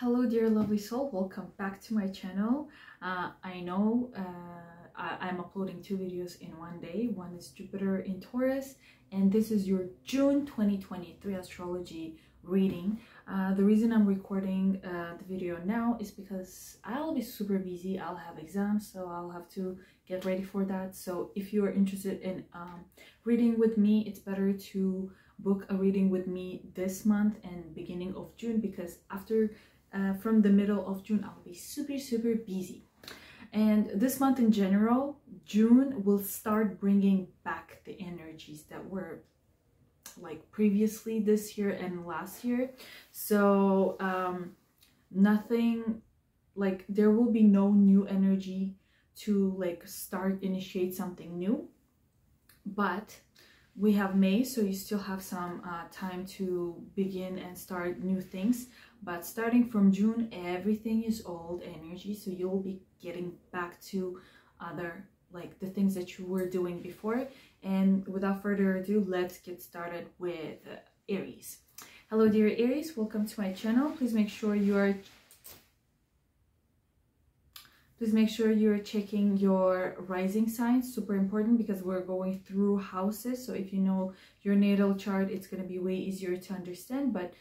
Hello dear lovely soul, welcome back to my channel. I know I'm uploading two videos in one day. One is Jupiter in Taurus, and this is your June 2023 astrology reading. The reason I'm recording the video now is because I'll be super busy. I'll have exams, so I'll have to get ready for that. So if you are interested in reading with me, it's better to book a reading with me this month and beginning of June, because after from the middle of June I'll be super busy. And this month in general, June will start bringing back the energies that were like previously this year and last year. So nothing, like there will be no new energy to like initiate something new. But we have May, so you still have some time to begin and start new things. But starting from June, everything is old energy, so you'll be getting back to other, like the things that you were doing before. And without further ado, let's get started with Aries. Hello dear Aries, welcome to my channel. Please make sure you're checking your rising signs. Super important, because we're going through houses. So if you know your natal chart, it's going to be way easier to understand. But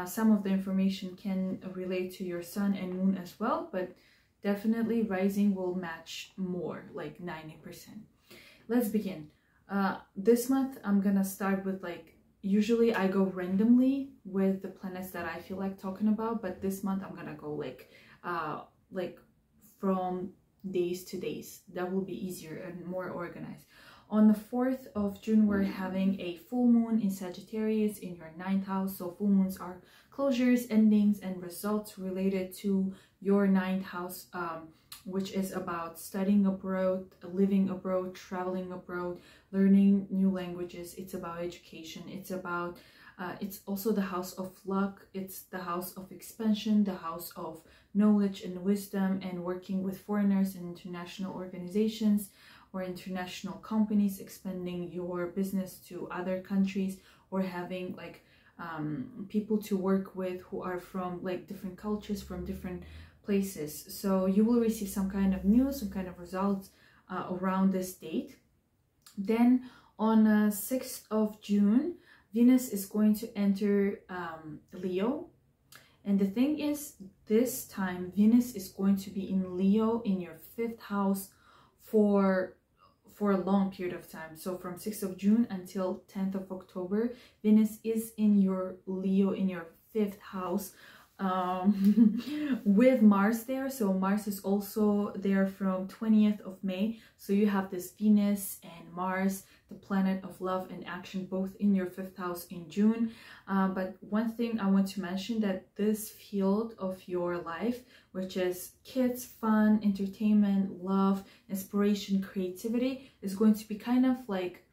some of the information can relate to your sun and moon as well. But definitely rising will match more, like 90%. Let's begin. This month, I'm going to start with usually I go randomly with the planets that I feel like talking about. But this month, I'm going to go like from days to days. That will be easier and more organized. On the 4th of June, we're having a full moon in Sagittarius in your 9th house. So full moons are closures, endings, and results related to your 9th house, which is about studying abroad, living abroad, traveling abroad, learning new languages. It's about education. It's about it's also the house of luck. It's the house of expansion, the house of knowledge and wisdom, and working with foreigners and international organizations or international companies, expanding your business to other countries, or having people to work with who are from different cultures, from different places. So you will receive some kind of news, some kind of results around this date. Then on 6th of June, Venus is going to enter Leo. And the thing is, this time Venus is going to be in Leo in your 5th house for a long period of time. So from 6th of June until 10th of October, Venus is in your Leo in your 5th house with Mars there. So Mars is also there from 20th of May. So you have this Venus and Mars, the planet of love and action, both in your 5th house in June. But one thing I want to mention, that this field of your life, which is kids, fun, entertainment, love, inspiration, creativity, is going to be kind of like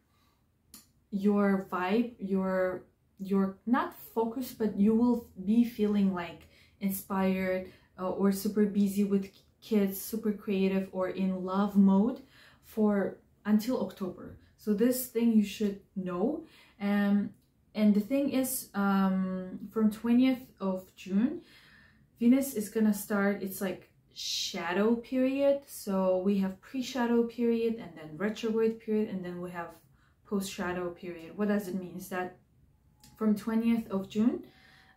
your vibe, you're not focused, but you will be feeling like inspired or super busy with kids, super creative, or in love mode for until October. So this thing you should know. And the thing is, from 20th of June, Venus is gonna start its shadow period. So we have pre-shadow period, and then retrograde period, and then we have post-shadow period. What does it mean? Is that from 20th of June,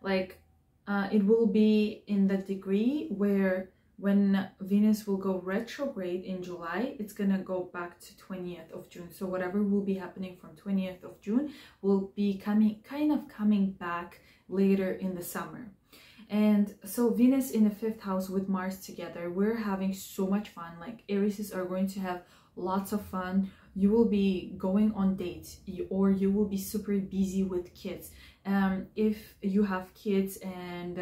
it will be in the degree where when Venus will go retrograde in July, it's gonna go back to 20th of June. So whatever will be happening from 20th of June will be coming back later in the summer. And so Venus in the 5th house with Mars together, we're having so much fun. Aries are going to have lots of fun. You will be going on dates, or you will be super busy with kids. If you have kids, and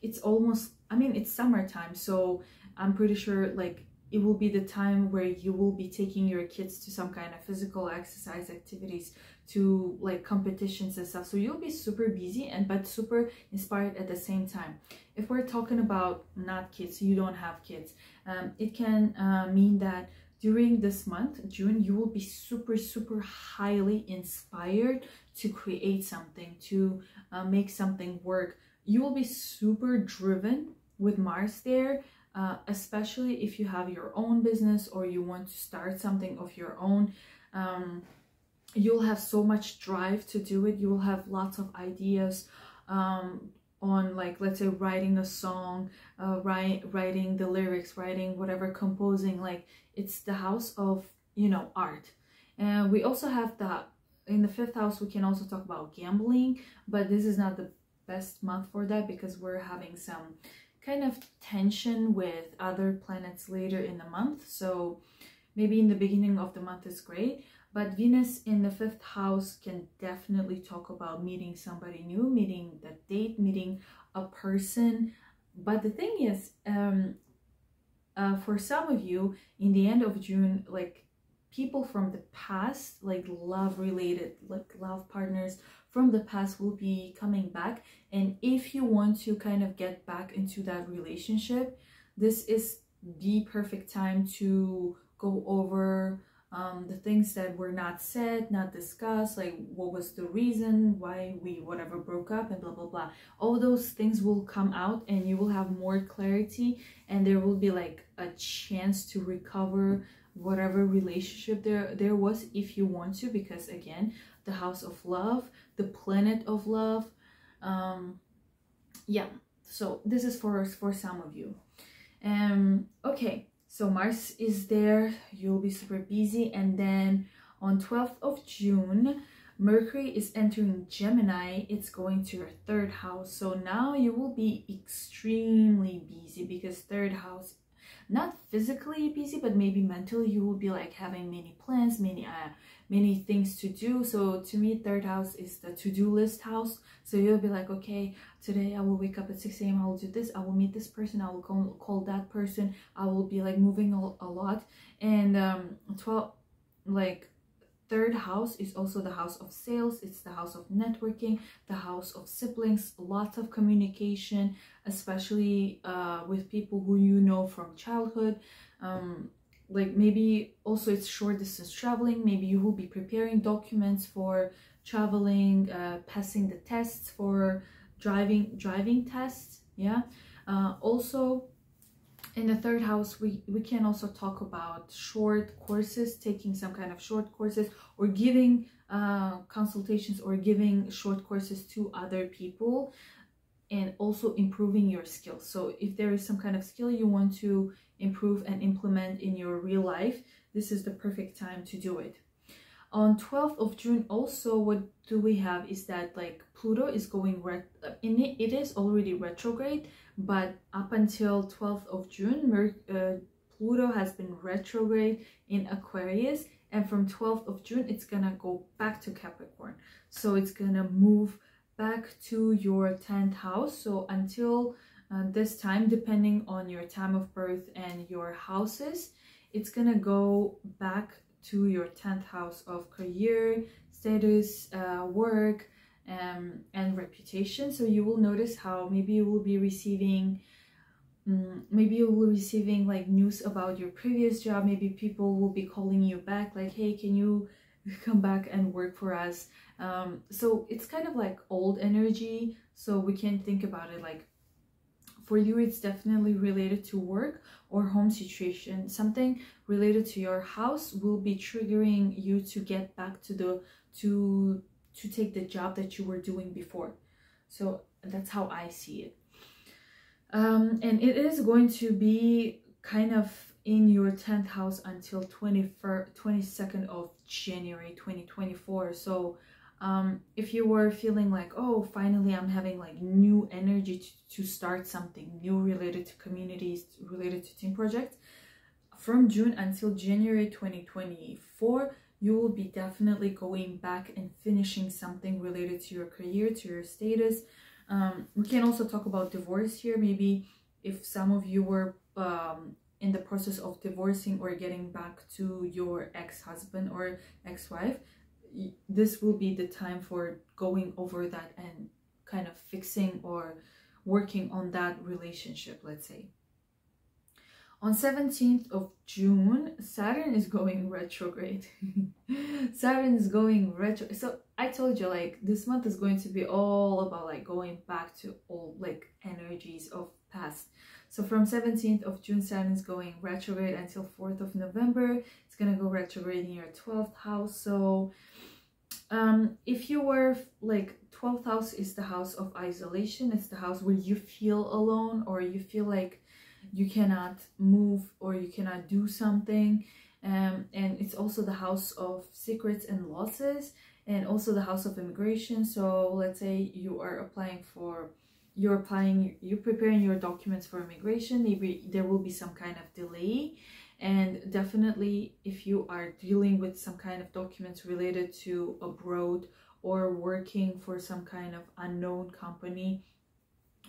it's almost, it's summertime, so I'm pretty sure it will be the time where you will be taking your kids to some kind of physical exercise activities, to competitions and stuff. So you'll be super busy but super inspired at the same time. If we're talking about not kids, you don't have kids, it can mean that during this month, June, you will be super highly inspired to create something, to make something work. you will be super driven with Mars there, especially if you have your own business or you want to start something of your own. You'll have so much drive to do it. You will have lots of ideas on, like, let's say writing a song, writing the lyrics, writing whatever, composing. Like, it's the house of, you know, art. And we also have that in the 5th house. We can also talk about gambling, but this is not the best month for that because we're having some kind of tension with other planets later in the month. So maybe in the beginning of the month is great. But Venus in the 5th house can definitely talk about meeting somebody new, meeting the date, meeting a person. But the thing is, for some of you, in the end of June, like, people from the past, like love related, like love partners from the past will be coming back. And if you want to kind of get back into that relationship, this is the perfect time to go over the things that were not said, not discussed, like what was the reason why we whatever broke up and blah blah blah. All those things will come out and you will have more clarity, and there will be like a chance to recover whatever relationship there was, if you want to, because again, the house of love, the planet of love. Yeah, so this is for some of you. Okay, so Mars is there, you'll be super busy. And then on 12th of June, Mercury is entering Gemini. It's going to your 3rd house. So now you will be extremely busy, because 3rd house, not physically busy, but maybe mentally you will be like having many plans, many things to do. So to me, 3rd house is the to-do list house. So you'll be like, okay, today I will wake up at 6 a.m. I will do this, I will meet this person, I will call that person. I will be like moving a lot. And 3rd house is also the house of sales. It's the house of networking, the house of siblings, lots of communication, especially with people who you know from childhood. Like maybe also it's short distance traveling. Maybe you will be preparing documents for traveling, passing the tests for driving tests. Yeah. Also in the 3rd house, we can also talk about short courses, taking some kind of short courses, or giving consultations or giving short courses to other people, and also improving your skills. So if there is some kind of skill you want to improve and implement in your real life, this is the perfect time to do it. On 12th of June also, what do we have is that like Pluto is going it is already retrograde, but up until 12th of June, Pluto has been retrograde in Aquarius, and from 12th of June it's gonna go back to Capricorn. So it's gonna move back to your 10th house. So until this time, depending on your time of birth and your houses, it's gonna go back to your 10th house of career, status, work, and reputation. So you will notice how maybe you will be receiving like news about your previous job. Maybe people will be calling you back like, hey, can you come back and work for us? So it's kind of like old energy, so we can think about it like, for you it's definitely related to work or home situation. Something related to your house will be triggering you to get back to take the job that you were doing before. So that's how I see it. And it is going to be kind of in your 10th house until 22nd of January 2024. So if you were feeling like, oh, finally I'm having like new energy to start something new related to communities, related to team projects, from June until January 2024, you will be definitely going back and finishing something related to your career, to your status. We can also talk about divorce here. Maybe if some of you were in the process of divorcing or getting back to your ex-husband or ex-wife, this will be the time for going over that and kind of fixing or working on that relationship, let's say. On 17th of June, Saturn is going retrograde. Saturn is going retro. So I told you, like, this month is going to be all about like going back to old like energies of past. So from 17th of June, Saturn is going retrograde until 4th of November. It's gonna go retrograde in your 12th house. So if you were like, 12th house is the house of isolation. It's the house where you feel alone, or you feel like you cannot move or you cannot do something. And it's also the house of secrets and losses, and also the house of immigration. So let's say you are applying for, you're preparing your documents for immigration. Maybe there will be some kind of delay. And definitely if you are dealing with some kind of documents related to abroad, or working for some kind of unknown company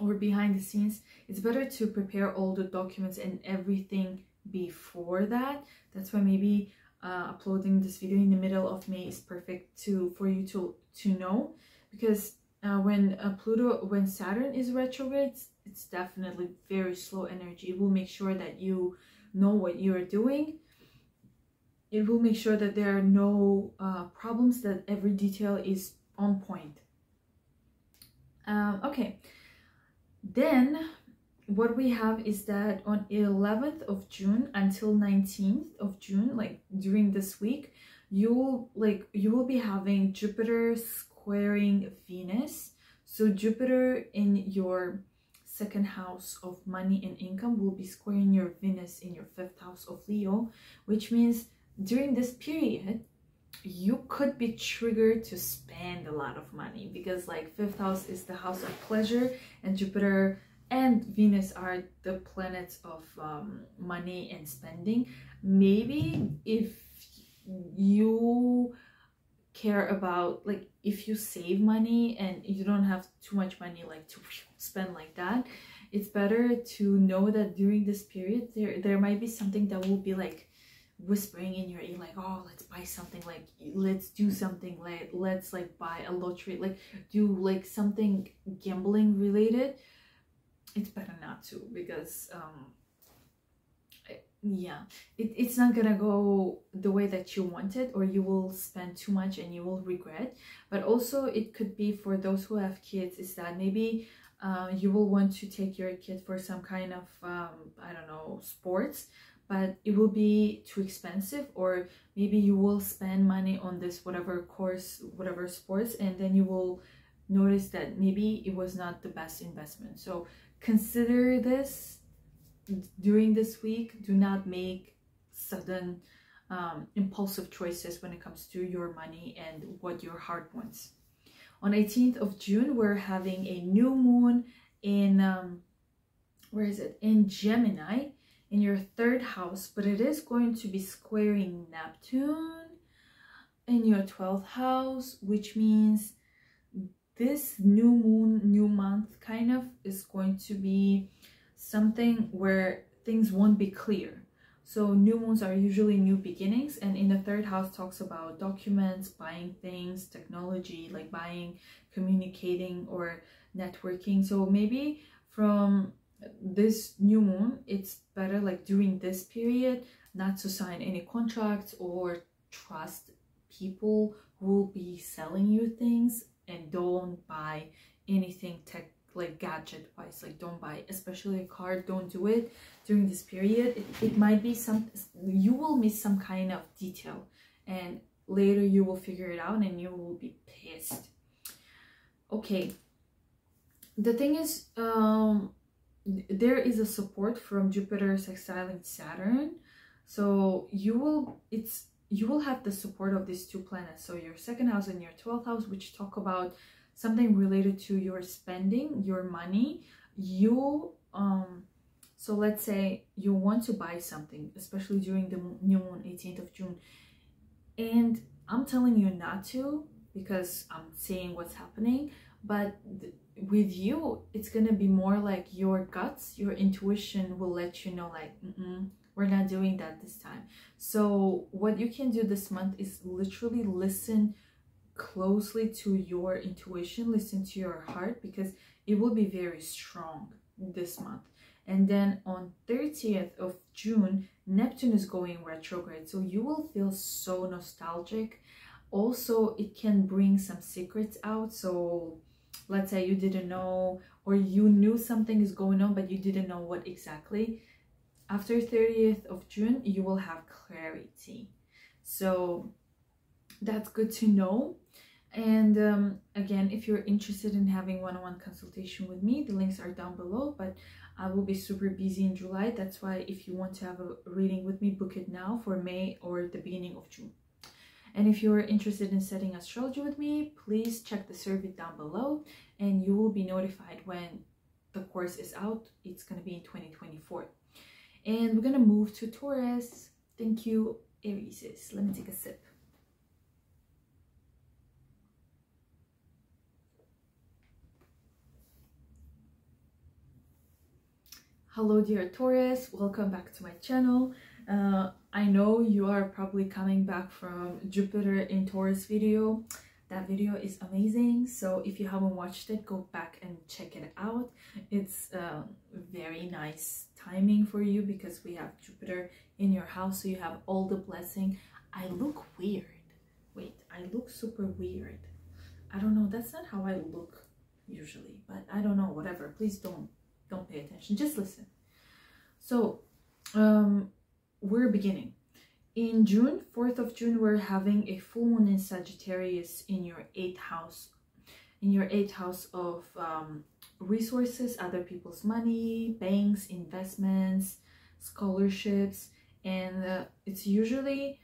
or behind the scenes, it's better to prepare all the documents and everything before that. That's why maybe uploading this video in the middle of May is perfect for you to know, because when Saturn is retrograde, it's definitely very slow energy. It will make sure that you know what you are doing. It will make sure that there are no problems, that every detail is on point. Okay, then what we have is that on 11th of June until 19th of June, like during this week, you will be having Jupiter squaring Venus. So Jupiter in your second house of money and income will be squaring your Venus in your 5th house of Leo, which means during this period you could be triggered to spend a lot of money, because like 5th house is the house of pleasure, and Jupiter and Venus are the planets of money and spending. Maybe if you care about, like, if you save money and you don't have too much money like to spend like that, it's better to know that during this period there might be something that will be like whispering in your ear, like, oh, let's buy something, like let's do something, like let's like buy a lottery, like do like something gambling related. It's better not to, because yeah, it's not gonna go the way that you want it, or you will spend too much and you will regret. But also it could be for those who have kids, is that maybe you will want to take your kid for some kind of I don't know, sports, but it will be too expensive, or maybe you will spend money on this whatever course, whatever sports, and then you will notice that maybe it was not the best investment. So consider this during this week. Do not make sudden impulsive choices when it comes to your money and what your heart wants. On 18th of June, we're having a new moon in where is it, in Gemini, in your 3rd house, but it is going to be squaring Neptune in your 12th house, which means this new moon, new month kind of is going to be something where things won't be clear. So new moons are usually new beginnings, and in the 3rd house talks about documents, buying things, technology, like buying, communicating, or networking. So maybe from this new moon, it's better, like during this period, not to sign any contracts or trust people who will be selling you things, and don't buy anything tech, like gadget wise, like don't buy, especially a car, don't do it during this period. It might be you will miss some kind of detail, and later you will figure it out and you will be pissed. Okay, the thing is, there is a support from Jupiter sextiling Saturn, so you will have the support of these 2 planets. So your 2nd house and your 12th house, which talk about something related to your spending, your money. So let's say you want to buy something, especially during the new moon, 18th of June, and I'm telling you not to, because I'm saying what's happening, but with you, it's gonna be more like your guts, your intuition will let you know, like, we're not doing that this time. So what you can do this month is literally listen closely to your intuition, listen to your heart, because it will be very strong this month. And then on 30th of June, Neptune is going retrograde, so you will feel so nostalgic. Also, it can bring some secrets out. So let's say you didn't know, or you knew something is going on but you didn't know what exactly. After 30th of June you will have clarity, so that's good to know. And again, if you're interested in having one-on-one consultation with me, the links are down below, but I will be super busy in July. That's why if you want to have a reading with me, book it now for May or the beginning of June. And if you're interested in studying astrology with me, please check the survey down below and you will be notified when the course is out. It's going to be in 2024. And we're going to move to Taurus. Thank you, Aries. Let me take a sip. Hello dear Taurus, welcome back to my channel. I know you are probably coming back from Jupiter in Taurus video. That video is amazing, so if you haven't watched it, go back and check it out. It's very nice timing for you because we have Jupiter in your house, so you have all the blessing. I look weird. Wait, I look super weird. I don't know, that's not how I look usually, but I don't know, whatever. Please don't pay attention, just listen. So we're beginning in June. 4th of June we're having a full moon in Sagittarius in your 8th house of resources, other people's money, banks, investments, scholarships. And it's usually,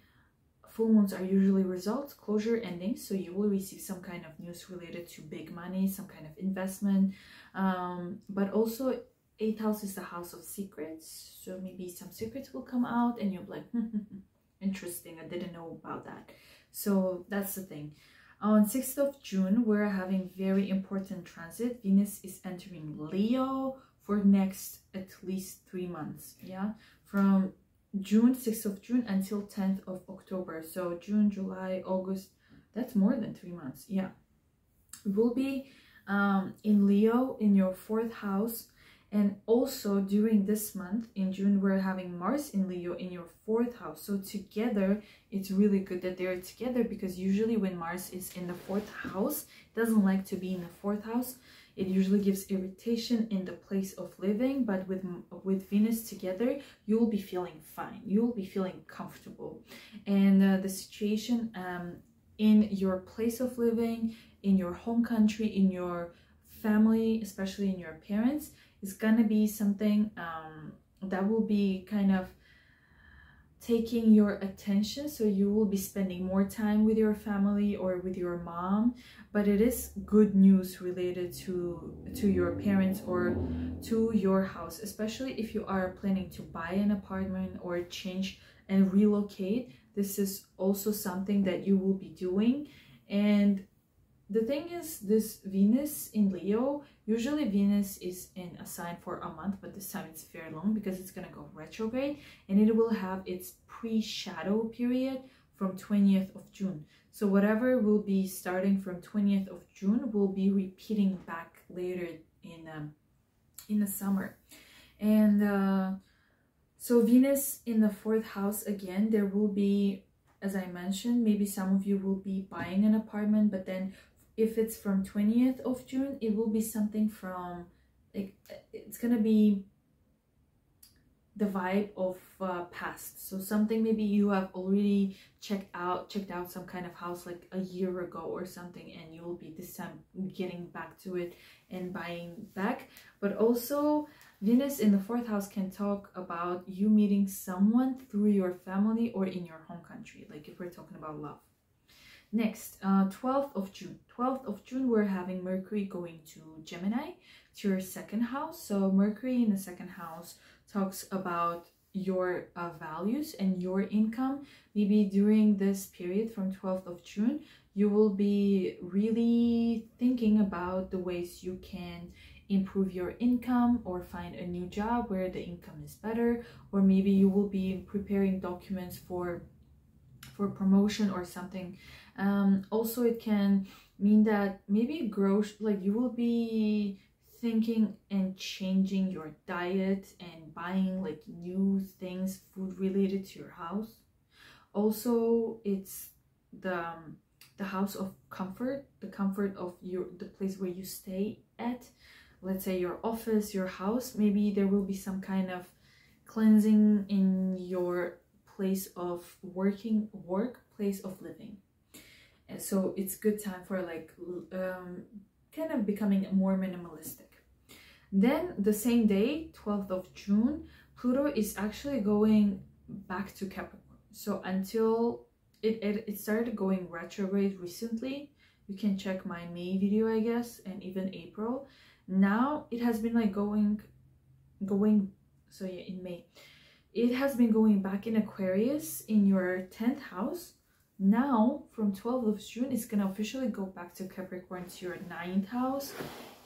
full moons are usually results, closure, endings, so you will receive some kind of news related to big money, some kind of investment, but also 8th house is the house of secrets, so maybe some secrets will come out and you'll be like, interesting, I didn't know about that. So that's the thing. On 6th of June we're having very important transit. Venus is entering Leo for next at least 3 months, yeah, from June, 6th of June until 10th of October. So June, July, August, that's more than 3 months. Yeah, we'll be in Leo in your 4th house. And also during this month in June we're having Mars in Leo in your 4th house. So together, it's really good that they're together, because usually when Mars is in the 4th house, it doesn't like to be in the 4th house. It usually gives irritation in the place of living, but with Venus together, you will be feeling fine. You will be feeling comfortable. And the situation in your place of living, in your home country, in your family, especially in your parents, is gonna be something that will be kind of taking your attention. So you will be spending more time with your family or with your mom, but it is good news related to your parents or to your house, especially if you are planning to buy an apartment or change and relocate. This is also something that you will be doing. And the thing is, this Venus in Leo, usually Venus is in a sign for a month, but this time it's very long because it's going to go retrograde, and it will have its pre-shadow period from 20th of June. So whatever will be starting from 20th of June will be repeating back later in the summer. And so Venus in the 4th house, again, there will be, as I mentioned, maybe some of you will be buying an apartment, but then if it's from 20th of June, it will be something from, like, it's gonna be the vibe of past. So something maybe you have already checked out some kind of house like a year ago or something, and you will be this time getting back to it and buying back. But also Venus in the 4th house can talk about you meeting someone through your family or in your home country, like if we're talking about love. Next, 12th of June. 12th of June, we're having Mercury going to Gemini, to your 2nd house. So Mercury in the 2nd house talks about your values and your income. Maybe during this period from 12th of June, you will be really thinking about the ways you can improve your income or find a new job where the income is better, or maybe you will be preparing documents for promotion or something. Also, it can mean that maybe growth, like you will be thinking and changing your diet and buying like new things, food related to your house. Also, it's the the house of comfort, the comfort of the place where you stay at. Let's say your office, your house. Maybe there will be some kind of cleansing in your place of place of living. And so it's good time for like kind of becoming more minimalistic. Then the same day, 12th of June, Pluto is actually going back to Capricorn. So until it started going retrograde recently, you can check my May video, I guess, and even April. Now it has been like going, so yeah, in May. It has been going back in Aquarius in your 10th house. Now, from 12th of June, it's going to officially go back to Capricorn to your 9th house.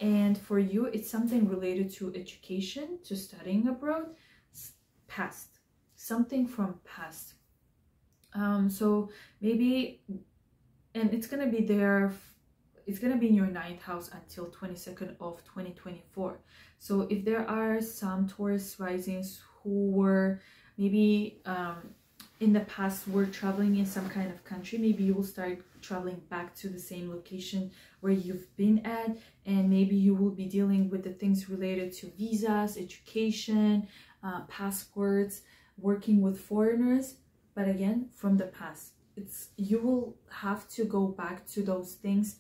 And for you, it's something related to education, to studying abroad, past, something from past. So maybe, and it's going to be there, it's going to be in your 9th house until 22nd of 2024. So if there are some Taurus risings who were maybe in the past were traveling in some kind of country, maybe you will start traveling back to the same location where you've been at, and maybe you will be dealing with the things related to visas, education, passports, working with foreigners, but again from the past. You will have to go back to those things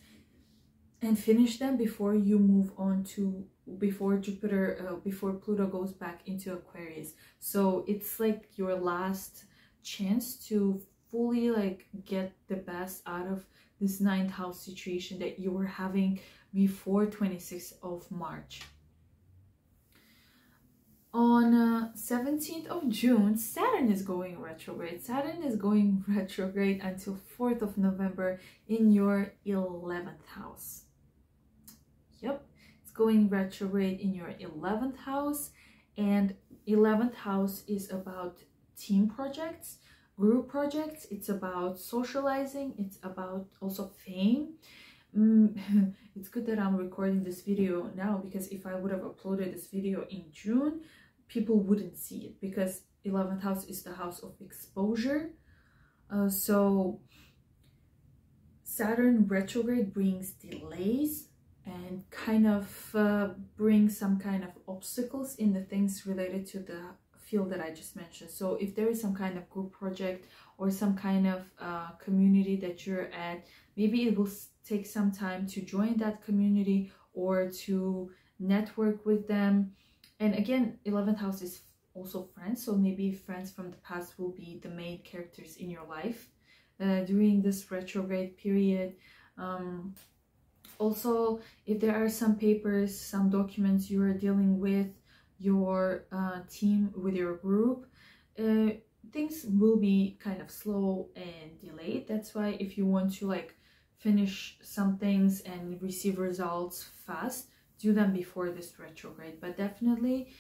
and finish them before you move on to before Pluto goes back into Aquarius. So it's like your last chance to fully like get the best out of this 9th house situation that you were having before 26th of March. On 17th of June, Saturn is going retrograde. Saturn is going retrograde until 4th of November in your 11th house. Yep, it's going retrograde in your 11th house, and 11th house is about team projects, group projects. It's about socializing. It's about also fame. It's good that I'm recording this video now, because if I would have uploaded this video in June, people wouldn't see it, because 11th house is the house of exposure. So Saturn retrograde brings delays and kind of brings some kind of obstacles in the things related to the field that I just mentioned. So if there is some kind of group project or some kind of community that you're at, maybe it will take some time to join that community or to network with them. And again, 11th house is also friends, so maybe friends from the past will be the main characters in your life during this retrograde period. Also, if there are some papers, some documents you are dealing with your team, with your group, things will be kind of slow and delayed. That's why if you want to like finish some things and receive results fast, do them before this retrograde. But definitely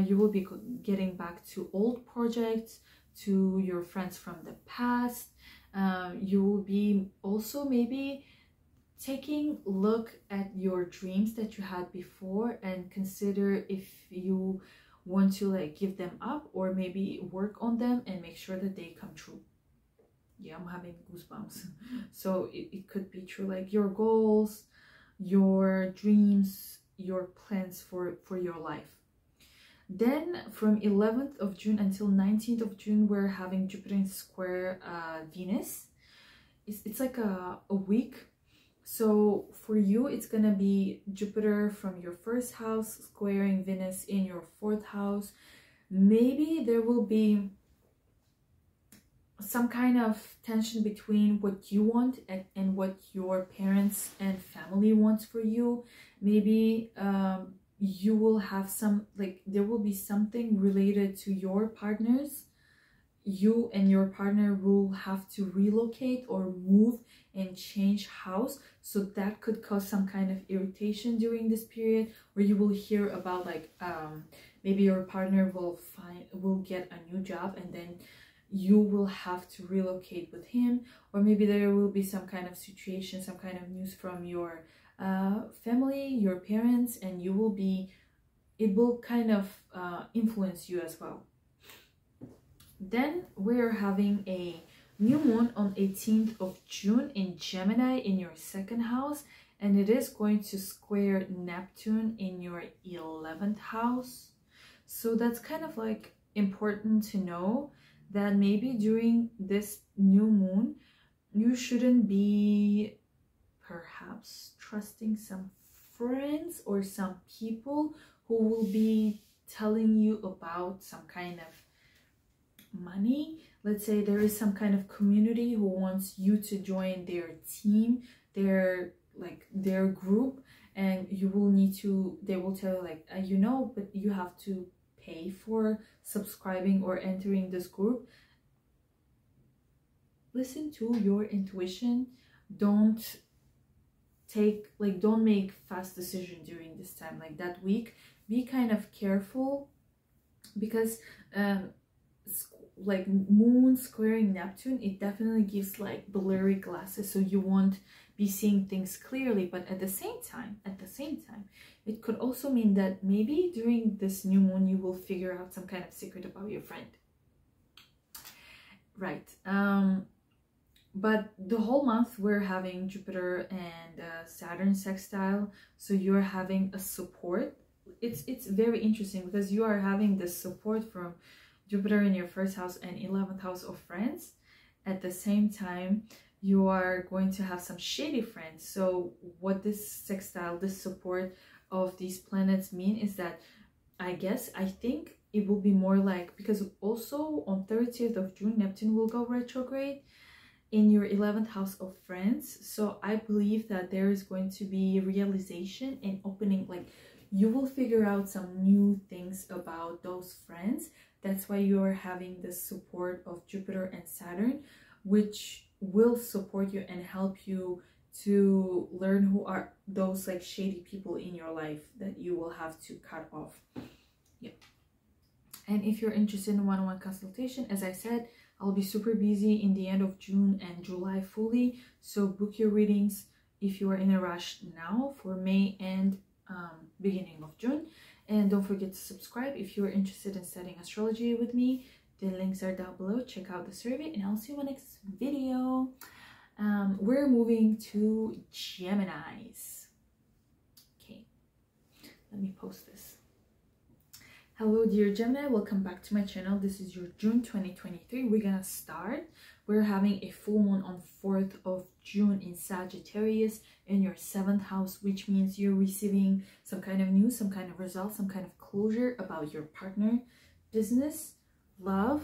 you will be getting back to old projects, to your friends from the past. You will be also maybe taking a look at your dreams that you had before and consider if you want to like give them up or maybe work on them and make sure that they come true. Yeah, I'm having goosebumps. So it could be true, like your goals, your dreams, your plans for your life. Then from 11th of June until 19th of June, we're having Jupiter in square Venus. It's like a week. So for you, it's gonna be Jupiter from your 1st house squaring Venus in your 4th house. Maybe there will be some kind of tension between what you want and what your parents and family wants for you. Maybe you will have some, like there will be something related to your partners. You and your partner will have to relocate or move and change house, so that could cause some kind of irritation during this period, where you will hear about like maybe your partner will get a new job and then you will have to relocate with him, or maybe there will be some kind of situation, some kind of news from your family, your parents, and it will kind of influence you as well. Then we're having a new moon on 18th of June in Gemini in your second house, and it is going to square Neptune in your 11th house. So that's kind of like important to know that maybe during this new moon you shouldn't be perhaps trusting some friends or some people who will be telling you about some kind of money. Let's say there is some kind of community who wants you to join their team, their group, and you will need to, they will tell you like, you know, but you have to pay for subscribing or entering this group. Listen to your intuition. Don't make fast decisions during this time, like that week. Be kind of careful, because like moon squaring Neptune, it definitely gives like blurry glasses, so you won't be seeing things clearly. But at the same time, it could also mean that maybe during this new moon you will figure out some kind of secret about your friend, right? But the whole month we're having Jupiter and Saturn sextile, so you're having a support. It's very interesting because you are having this support from Jupiter in your first house and 11th house of friends. At the same time, you are going to have some shady friends. So what this sextile, this support of these planets mean is that I think it will be more like, because also on 30th of June Neptune will go retrograde in your 11th house of friends. So I believe that there is going to be realization and opening, like you will figure out some new things about those friends. That's why you are having the support of Jupiter and Saturn, which will support you and help you to learn who are those like shady people in your life that you will have to cut off. Yeah. And if you're interested in one-on-one consultation, as I said, I'll be super busy in the end of June and July fully. So book your readings if you are in a rush now for May and beginning of June. And don't forget to subscribe if you're interested in studying astrology with me. The links are down below. Check out the survey and I'll see you in my next video. We're moving to Geminis. Okay, let me post this. Hello dear Gemini, welcome back to my channel. This is your June 2023. We're gonna start. We're having a full moon on 4th of June in Sagittarius in your 7th house, which means you're receiving some kind of news, some kind of result, some kind of closure about your partner, business, love,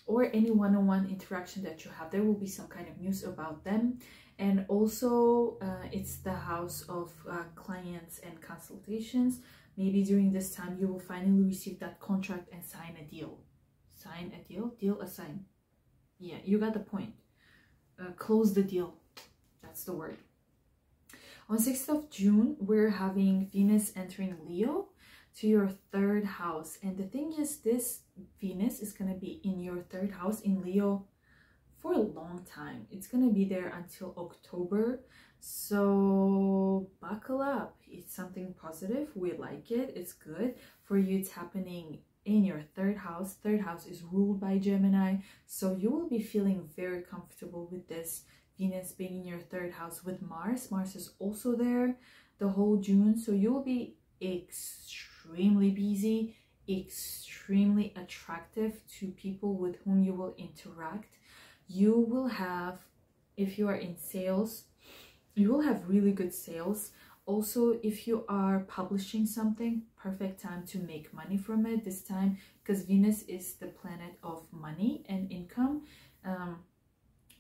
or any one-on-one interaction that you have. There will be some kind of news about them. And also it's the house of clients and consultations. Maybe during this time you will finally receive that contract and sign a deal. Sign a deal? Deal a sign. Yeah, you got the point. Close the deal. That's the word. On 6th of June, we're having Venus entering Leo to your 3rd house. And the thing is, this Venus is going to be in your 3rd house in Leo for a long time. It's going to be there until October. So buckle up. It's something positive. We like it. It's good for you. It's happening in your 3rd house. 3rd house is ruled by Gemini. So you will be feeling very comfortable with this Venus being in your 3rd house with Mars. Mars is also there the whole June. So you will be extremely busy, extremely attractive to people with whom you will interact. You will have, if you are in sales, you will have really good sales. Also, if you are publishing something, perfect time to make money from it this time, because Venus is the planet of money and income.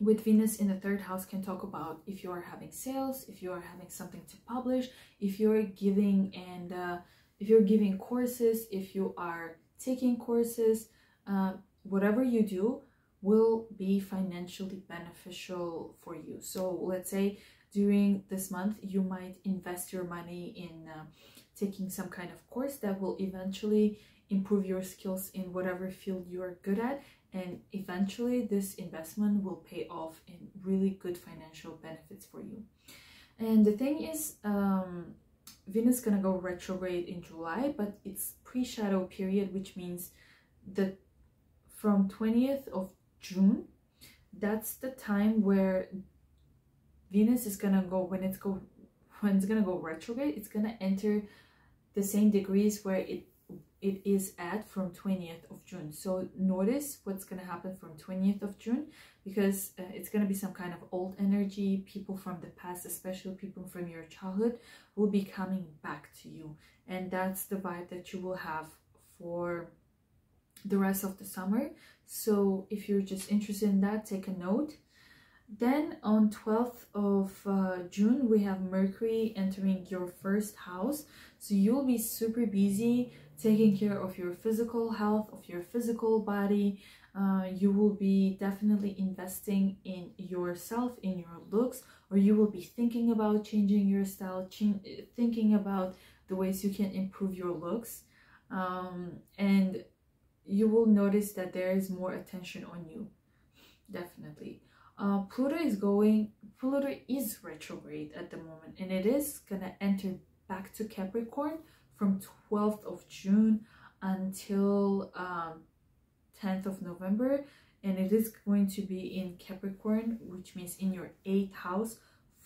With Venus in the 3rd house can talk about if you are having sales, if you are having something to publish, if you're giving and if you're giving courses, if you are taking courses, whatever you do will be financially beneficial for you. So let's say during this month you might invest your money in taking some kind of course that will eventually improve your skills in whatever field you're good at, and eventually this investment will pay off in really good financial benefits for you. And the thing is, Venus is gonna go retrograde in July, but it's pre-shadow period, which means that from 20th of June that's the time where Venus is gonna go, when it's gonna go retrograde, it's gonna enter the same degrees where it is at from 20th of June. So notice what's going to happen from 20th of June, because it's going to be some kind of old energy. People from the past, especially people from your childhood, will be coming back to you. And that's the vibe that you will have for the rest of the summer. So if you're just interested in that, take a note. Then on 12th of June, we have Mercury entering your first house. So you'll be super busy taking care of your physical health, of your physical body. You will be definitely investing in yourself, in your looks, or you will be thinking about changing your style, thinking about the ways you can improve your looks. And you will notice that there is more attention on you, definitely. Pluto is retrograde at the moment, and it is gonna enter back to Capricorn from 12th of June until 10th of November, and it is going to be in Capricorn, which means in your 8th house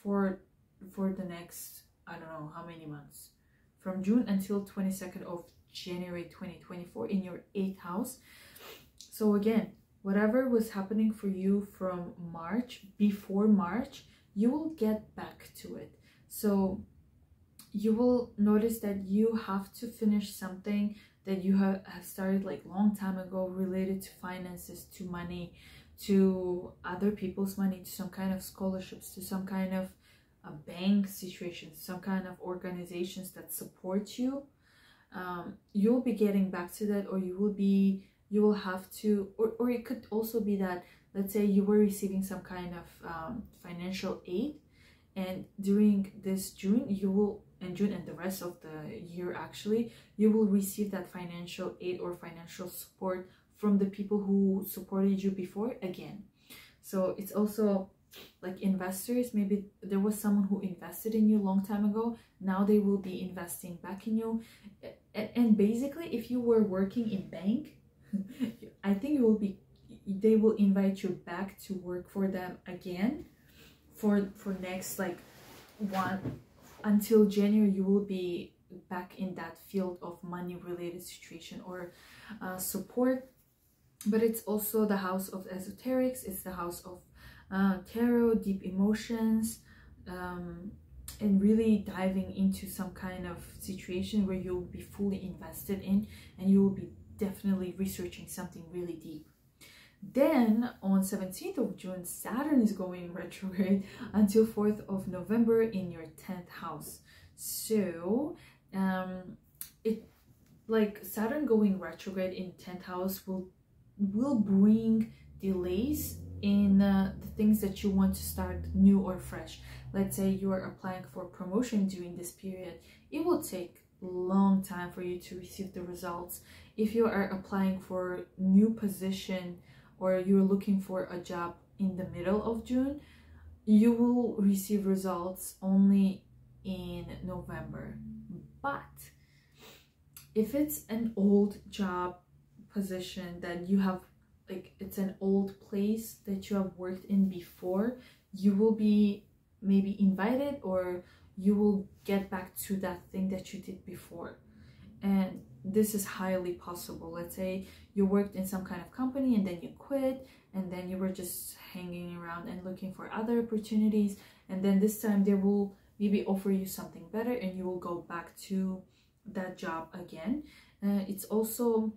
for the next, I don't know how many months, from June until 22nd of January 2024 in your 8th house. So again, whatever was happening for you from March, before March, you will get back to it. So you will notice that you have to finish something that you have started like long time ago, related to finances, to money, to other people's money, to some kind of scholarships, to some kind of bank situations, some kind of organizations that support you. You'll be getting back to that, or you will have to, or it could also be that, let's say you were receiving some kind of financial aid, and during this June and the rest of the year, actually, you will receive that financial aid or financial support from the people who supported you before again. So it's also like investors. Maybe there was someone who invested in you a long time ago, now they will be investing back in you. And basically, if you were working in bank, I think they will invite you back to work for them again for next like until January. You will be back in that field of money related situation or support. But it's also the house of esoterics, it's the house of tarot, deep emotions, and really diving into some kind of situation where you'll be fully invested in, and you will be definitely researching something really deep. Then on 17th of June, Saturn is going retrograde until 4th of November in your 10th house. So Saturn going retrograde in 10th house will bring delays in the things that you want to start new or fresh. Let's say you are applying for promotion during this period, it will take a long time for you to receive the results. If you are applying for new position or you're looking for a job in the middle of June, you will receive results only in November. But if it's an old job position that you have, like it's an old place that you have worked in before, you will be maybe invited, or you will get back to that thing that you did before. And this is highly possible. Let's say you worked in some kind of company and then you quit, and then you were just hanging around and looking for other opportunities, and then this time they will maybe offer you something better and you will go back to that job again. It's also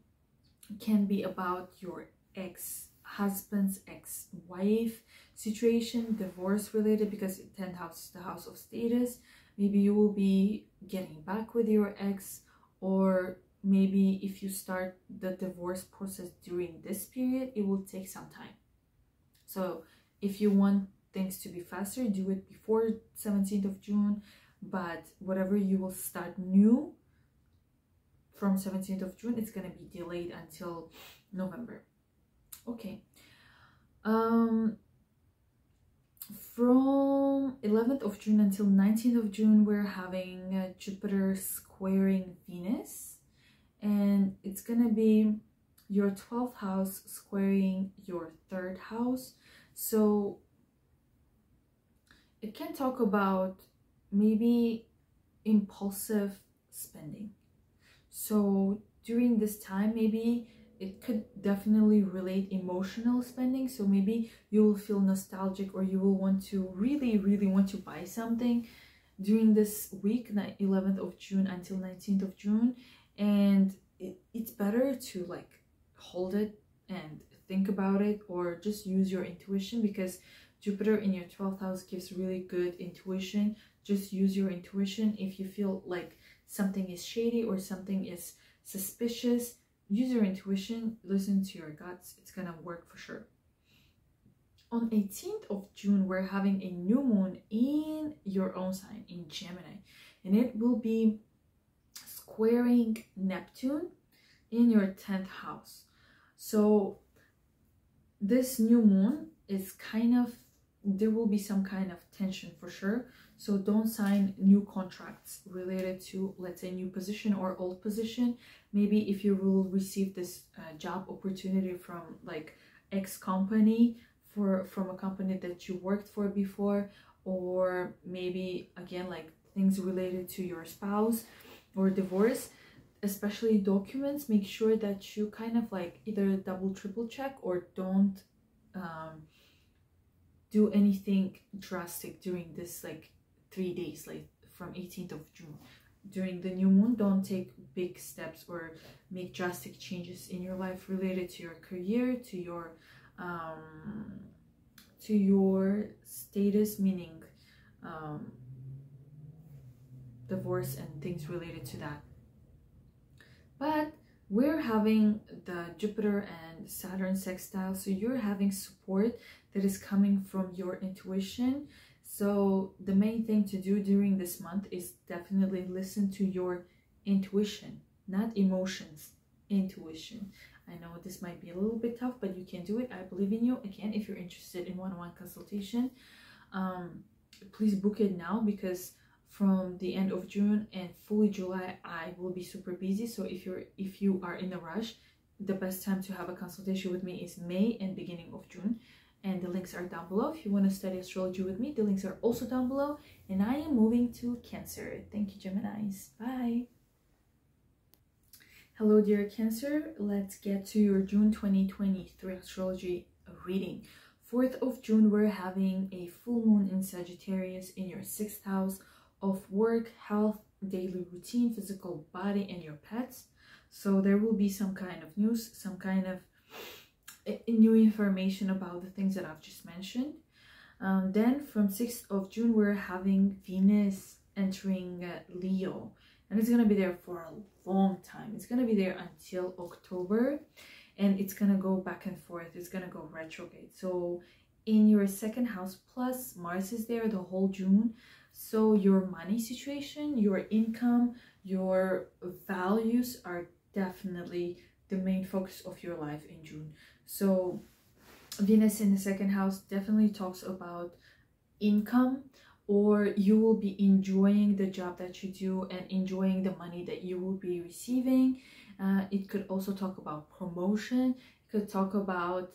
can be about your ex-husband's ex-wife situation, divorce related, because 10th house is the house of status. Maybe you will be getting back with your ex, or maybe if you start the divorce process during this period, it will take some time. So if you want things to be faster, do it before 17th of June, but whatever you will start new from 17th of June, it's going to be delayed until November. Okay. From 11th of June until 19th of June, we're having Jupiter squaring Venus, and it's going to be your 12th house squaring your 3rd house. So it can talk about maybe impulsive spending. So during this time, maybe it could definitely relate emotional spending. So maybe you will feel nostalgic, or you will want to really want to buy something during this week, 11th of June until 19th of June. And it's better to like hold it and think about it, or just use your intuition, because Jupiter in your 12th house gives really good intuition. Just use your intuition. If you feel like something is shady or something is suspicious, use your intuition, listen to your guts. It's gonna work for sure. On 18th of June, we're having a new moon in your own sign, in Gemini, and it will be squaring Neptune in your 10th house. So this new moon is kind of, there will be some kind of tension for sure. So don't sign new contracts related to, let's say, new position or old position. Maybe if you will receive this job opportunity from like X company, from a company that you worked for before, or maybe again like things related to your spouse or divorce, especially documents, make sure that you kind of like either double triple check, or don't do anything drastic during this like 3 days, like from 18th of June. During the new moon, don't take big steps or make drastic changes in your life related to your career, to your status, meaning divorce and things related to that. But we're having the Jupiter and Saturn sextile, so you're having support that is coming from your intuition. So the main thing to do during this month is definitely listen to your intuition, not emotions, intuition. I know this might be a little bit tough, but you can do it. I believe in you. Again, if you're interested in one-on-one consultation, please book it now, because from the end of June and fully July, I will be super busy. So if you are in a rush, the best time to have a consultation with me is May and beginning of June. And the links are down below. If you want to study astrology with me, the links are also down below. And I am moving to Cancer. Thank you, Geminis. Bye. Hello, dear Cancer. Let's get to your June 2023 astrology reading. 4th of June, we're having a full moon in Sagittarius in your 6th house of work, health, daily routine, physical body, and your pets. So there will be some kind of news, some kind of new information about the things that I've just mentioned. Then from 6th of June, we're having Venus entering Leo, and it's going to be there for a long time. It's going to be there until October, and it's going to go back and forth. It's going to go retrograde. So in your 2nd house, plus Mars is there the whole June. So your money situation, your income, your values are definitely the main focus of your life in June. So Venus in the 2nd house definitely talks about income, or you will be enjoying the job that you do and enjoying the money that you will be receiving. It could also talk about promotion. It could talk about,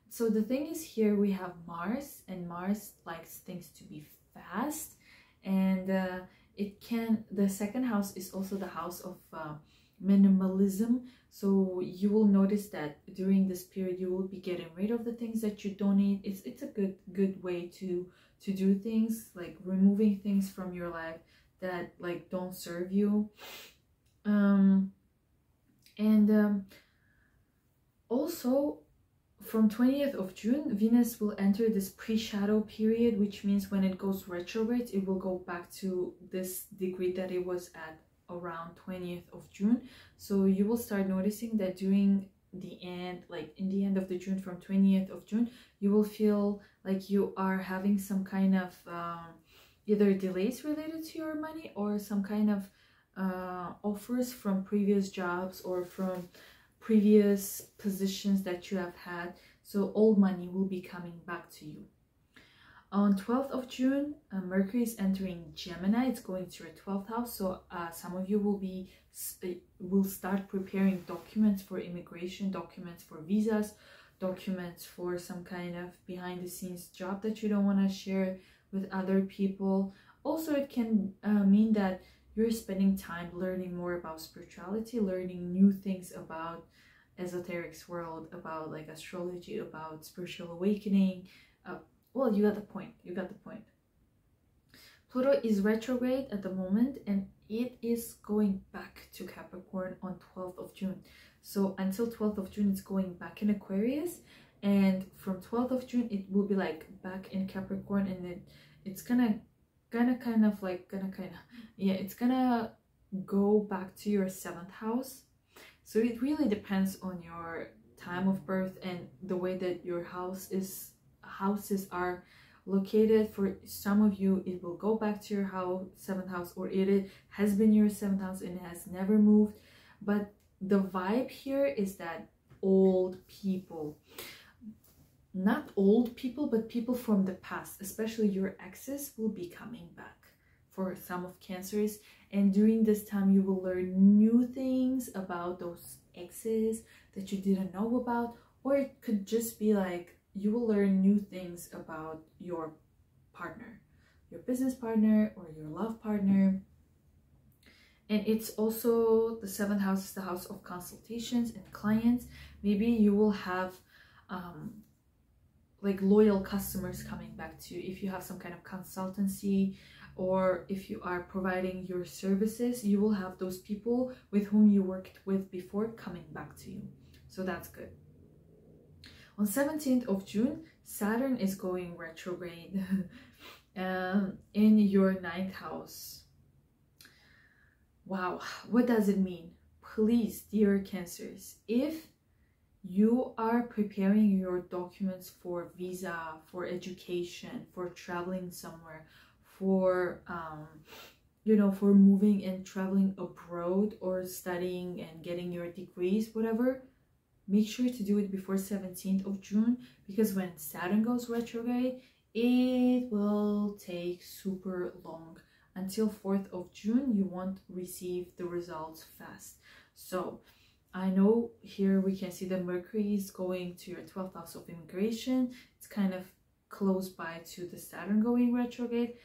so the thing is, here we have Mars, and Mars likes things to be fast, and it can, the 2nd house is also the house of minimalism. So you will notice that during this period you will be getting rid of the things that you don't need. It's a good way to do things, like removing things from your life that like don't serve you. Also from 20th of June, Venus will enter this pre-shadow period, which means when it goes retrograde, it will go back to this degree that it was at around 20th of June. So you will start noticing that during the end, like in the end of the June, from 20th of June, you will feel like you are having some kind of either delays related to your money, or some kind of offers from previous jobs or from previous positions that you have had. So old money will be coming back to you. On 12th of June, Mercury is entering Gemini. It's going to your 12th house. So some of you will start preparing documents for immigration, documents for visas, documents for some kind of behind the scenes job that you don't want to share with other people. Also, it can mean that you're spending time learning more about spirituality, learning new things about esoterics world, about like astrology, about spiritual awakening. Well, you got the point. You got the point. Pluto is retrograde at the moment, and it is going back to Capricorn on 12th of June. So until 12th of June, it's going back in Aquarius, and from 12th of June, it will be like back in Capricorn, and then it's gonna go back to your 7th house. So it really depends on your time of birth and the way that your houses are located. For some of you, it will go back to your 7th house, or it has been your 7th house and it has never moved. But the vibe here is that old people, not old people, but people from the past, especially your exes, will be coming back for some of Cancers. And during this time, you will learn new things about those exes that you didn't know about, or it could just be like you will learn new things about your partner, your business partner, or your love partner. And it's also the 7th house is the house of consultations and clients. Maybe you will have like loyal customers coming back to you. If you have some kind of consultancy, or if you are providing your services, you will have those people with whom you worked with before coming back to you. So that's good. On 17th of June, Saturn is going retrograde in your 9th house. Wow, what does it mean? Please, dear Cancers, if you are preparing your documents for visa, for education, for traveling somewhere, for for moving and traveling abroad, or studying and getting your degrees, whatever, make sure to do it before 17th of June, because when Saturn goes retrograde, it will take super long. Until 4th of June, you won't receive the results fast. So I know here we can see that Mercury is going to your 12th house of immigration. It's kind of close by to the Saturn going retrograde.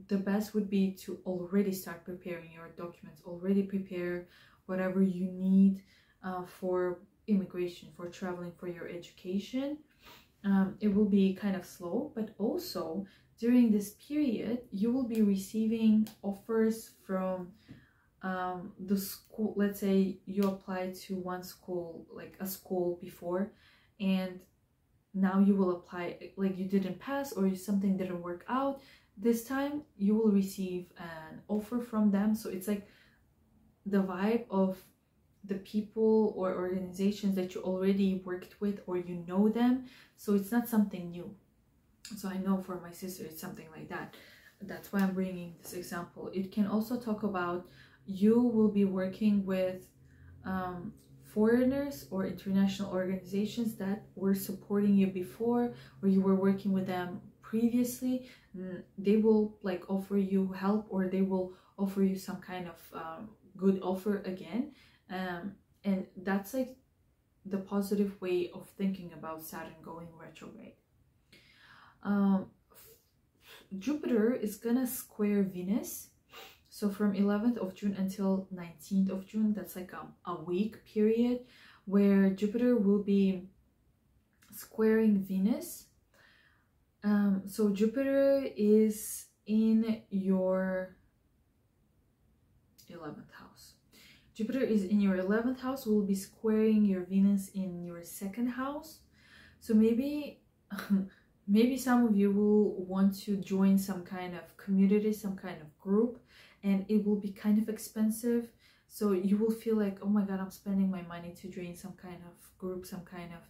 The best would be to already start preparing your documents, already prepare whatever you need for immigration, for traveling, for your education. It will be kind of slow, but also during this period, you will be receiving offers from the school. Let's say you applied to one school, like a school before, and now you will apply, like you didn't pass or something didn't work out. This time you will receive an offer from them. So it's like the vibe of the people or organizations that you already worked with, or you know them. So it's not something new. So I know for my sister it's something like that. That's why I'm bringing this example. It can also talk about you will be working with foreigners or international organizations that were supporting you before, or you were working with them previously. They will like offer you help, or they will offer you some kind of good offer again. And that's like the positive way of thinking about Saturn going retrograde. Jupiter is gonna square Venus. So from 11th of June until 19th of June, that's like a week period where Jupiter will be squaring Venus. So Jupiter is in your 11th house. Jupiter is in your 11th house, will be squaring your Venus in your 2nd house. So maybe some of you will want to join some kind of community, some kind of group, and it will be kind of expensive. So you will feel like, oh my god, I'm spending my money to join some kind of group, some kind of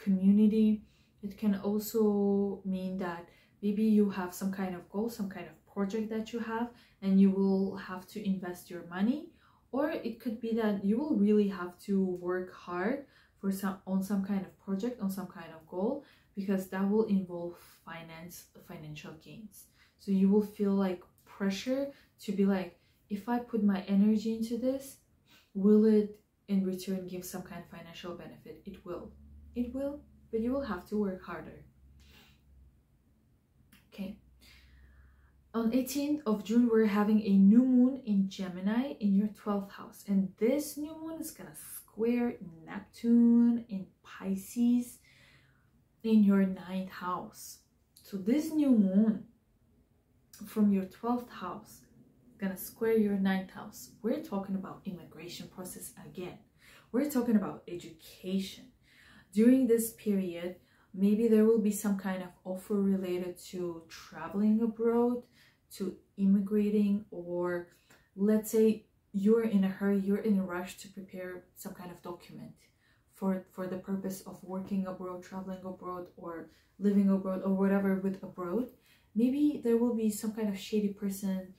community. It can also mean that maybe you have some kind of goal, some kind of project that you have, and you will have to invest your money. Or it could be that you will really have to work hard for some kind of project, on some kind of goal, because that will involve financial gains. So you will feel like pressure to be like, if I put my energy into this, will it in return give some kind of financial benefit? It will. It will, but you will have to work harder. Okay. On 18th of June, we're having a new moon in Gemini in your 12th house. And this new moon is going to square Neptune in Pisces in your 9th house. So this new moon from your 12th house is going to square your 9th house. We're talking about immigration process again. We're talking about education. During this period, maybe there will be some kind of offer related to traveling abroad, to immigrating, or let's say you're in a hurry, you're in a rush to prepare some kind of document for the purpose of working abroad, traveling abroad, or living abroad, or whatever with abroad. Maybe there will be some kind of shady person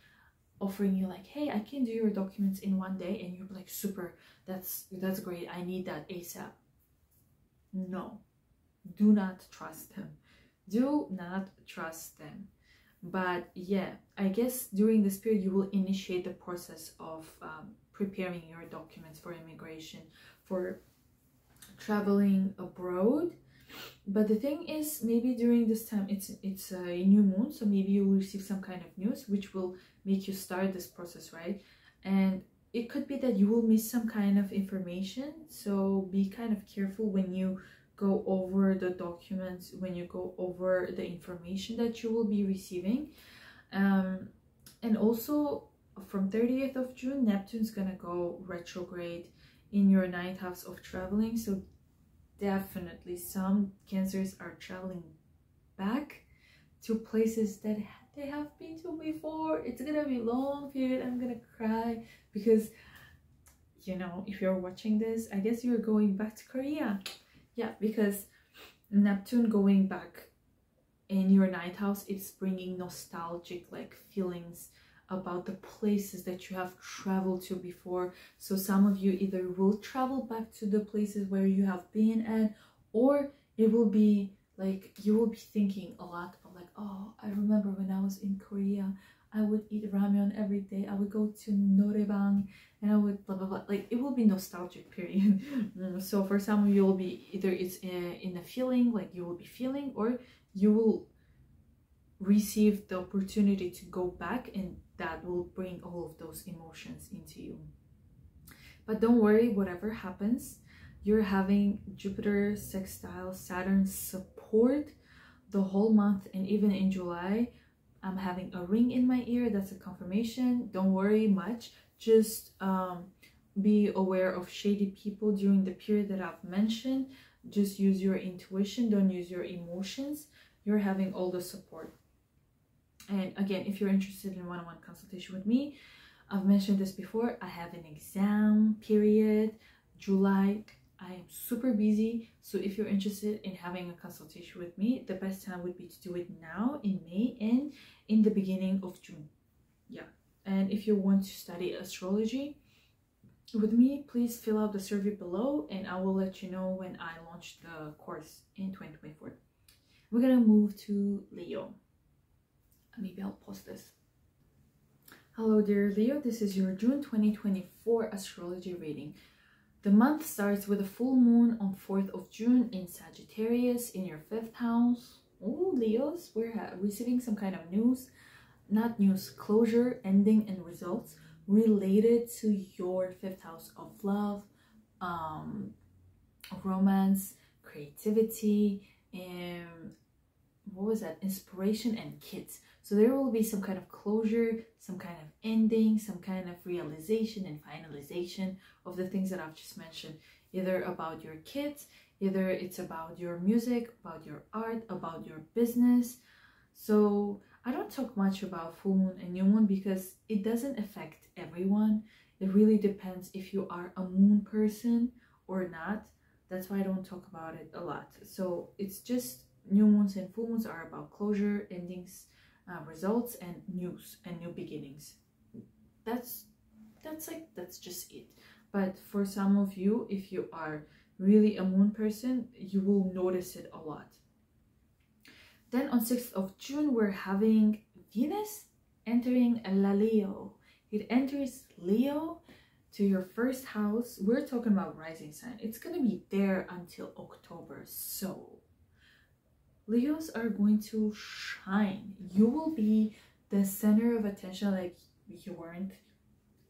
offering you like, hey, I can do your documents in one day, and you're like, super, that's great, I need that ASAP. No, do not trust them. Do not trust them. But yeah, I guess during this period you will initiate the process of preparing your documents for immigration, for traveling abroad. But the thing is, maybe during this time it's a new moon, so maybe you will receive some kind of news which will make you start this process, right? And it could be that you will miss some kind of information, so be kind of careful when you go over the documents, when you go over the information that you will be receiving. And also from 30th of June, Neptune's gonna go retrograde in your 9th house of traveling, so definitely some Cancers are traveling back to places that they have been to before. It's gonna be a long period. I'm gonna cry because, you know, if you're watching this, I guess you're going back to Korea. Yeah, because Neptune going back in your 9th house, it's bringing nostalgic like feelings about the places that you have traveled to before. So some of you either will travel back to the places where you have been at, or it will be like you will be thinking a lot of like, oh, I remember when I was in Korea, I would eat ramyeon every day, I would go to noraebang, and I would blah blah blah. Like it will be nostalgic period. So for some of you, will be either it's in a feeling, like you will be feeling, or you will receive the opportunity to go back, and that will bring all of those emotions into you. But don't worry, whatever happens, you're having Jupiter sextile Saturn support the whole month, and even in July. I'm having a ring in my ear, that's a confirmation. Don't worry much, just be aware of shady people during the period that I've mentioned. Just use your intuition, don't use your emotions. You're having all the support. And again, if you're interested in one-on-one consultation with me, I've mentioned this before, I have an exam period, July. I am super busy, so if you're interested in having a consultation with me, the best time would be to do it now in May and in the beginning of June. Yeah, and if you want to study astrology with me, please fill out the survey below, and I will let you know when I launch the course in 2024. We're gonna move to Leo. Maybe I'll post this. Hello dear Leo, this is your June 2024 astrology reading. The month starts with a full moon on 4th of June in Sagittarius in your 5th house. Oh, Leos, we're receiving some kind of news, not news, closure, ending, and results related to your 5th house of love, romance, creativity, and what was that? Inspiration and kids. So there will be some kind of closure, some kind of ending, some kind of realization and finalization of the things that I've just mentioned, either about your kids, either it's about your music, about your art, about your business. So I don't talk much about full moon and new moon because it doesn't affect everyone. It really depends if you are a moon person or not. That's why I don't talk about it a lot. So it's just new moons and full moons are about closure, endings, results, and news and new beginnings. That's just it. But for some of you, if you are really a moon person, you will notice it a lot. Then on 6th of June, we're having Venus entering Leo. It enters Leo to your first house. We're talking about rising sign. It's going to be there until October. So Leos are going to shine. You will be the center of attention like you weren't.